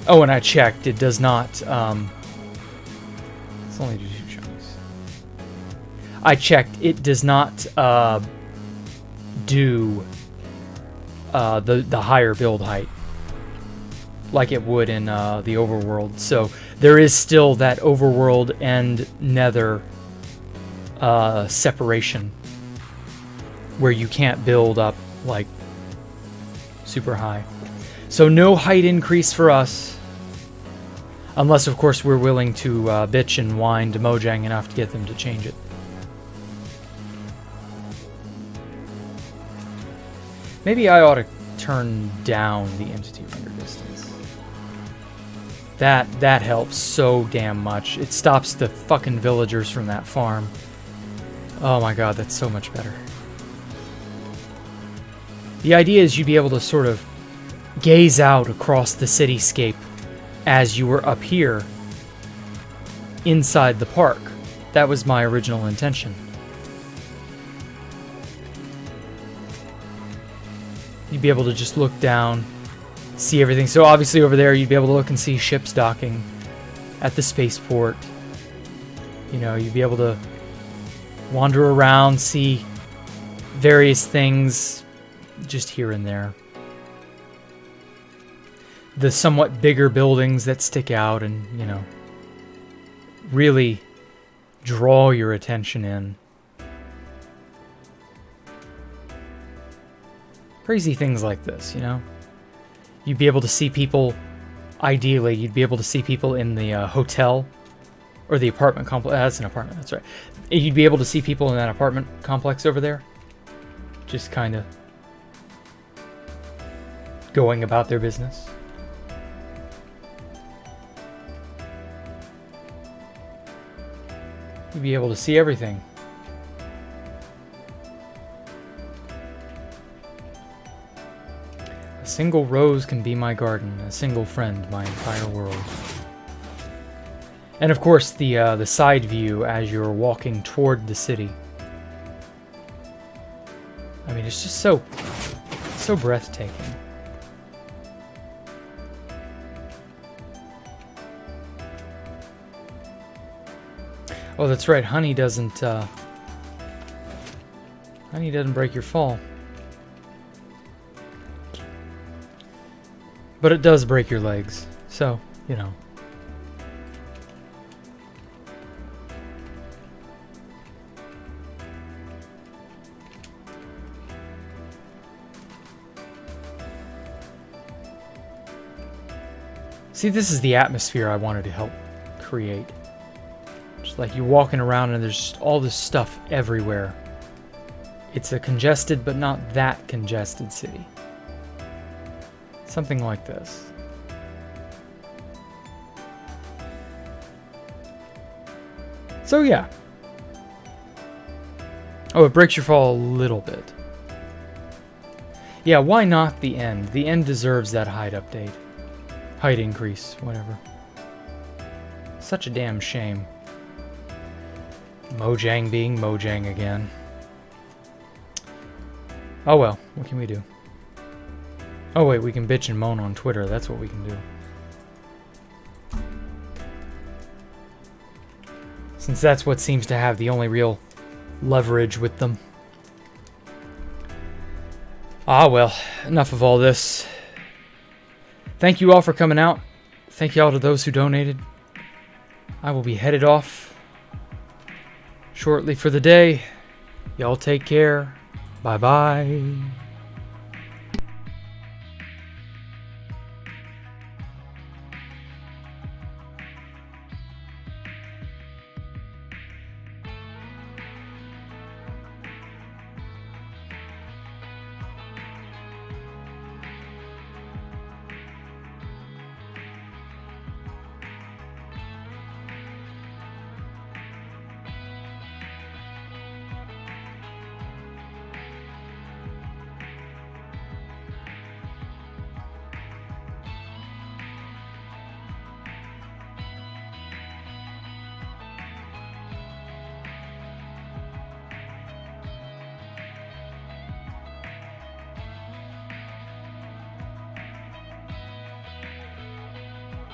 Oh, and I checked. It does not... it's only two chunks. I checked. It does not do the higher build height like it would in the overworld. So there is still that overworld and nether separation where you can't build up like super high. So no height increase for us, unless of course we're willing to bitch and whine to Mojang enough to get them to change it. Maybe I ought to turn down the entity render distance. That helps so damn much. It stops the fucking villagers from that farm. Oh my god, that's so much better. The idea is you'd be able to sort of gaze out across the cityscape as you were up here inside the park. That was my original intention. You'd be able to just look down, see everything. So obviously over there you'd be able to look and see ships docking at the spaceport. You know, you'd be able to wander around, see various things just here and there. The somewhat bigger buildings that stick out and, you know, really draw your attention in. Crazy things like this, you know? You'd be able to see people, ideally, you'd be able to see people in the hotel or the apartment complex. That's an apartment, that's right. You'd be able to see people in that apartment complex over there. Just kind of going about their business. You'd be able to see everything. A single rose can be my garden, a single friend my entire world. And of course the side view as you're walking toward the city. I mean, it's just so breathtaking. Oh, that's right. Honey doesn't break your fall. But it does break your legs. So, you know. See, this is the atmosphere I wanted to help create. Just like you're walking around and there's just all this stuff everywhere. It's a congested but not that congested city. Something like this. So yeah. Oh, it breaks your fall a little bit. Yeah, why not the end? The end deserves that height update. Height increase, whatever. Such a damn shame. Mojang being Mojang again. Oh well, what can we do? Oh wait, we can bitch and moan on Twitter. That's what we can do. Since that's what seems to have the only real leverage with them. Ah well, enough of all this. Thank you all for coming out. Thank you all to those who donated. I will be headed off shortly for the day. Y'all take care. Bye-bye.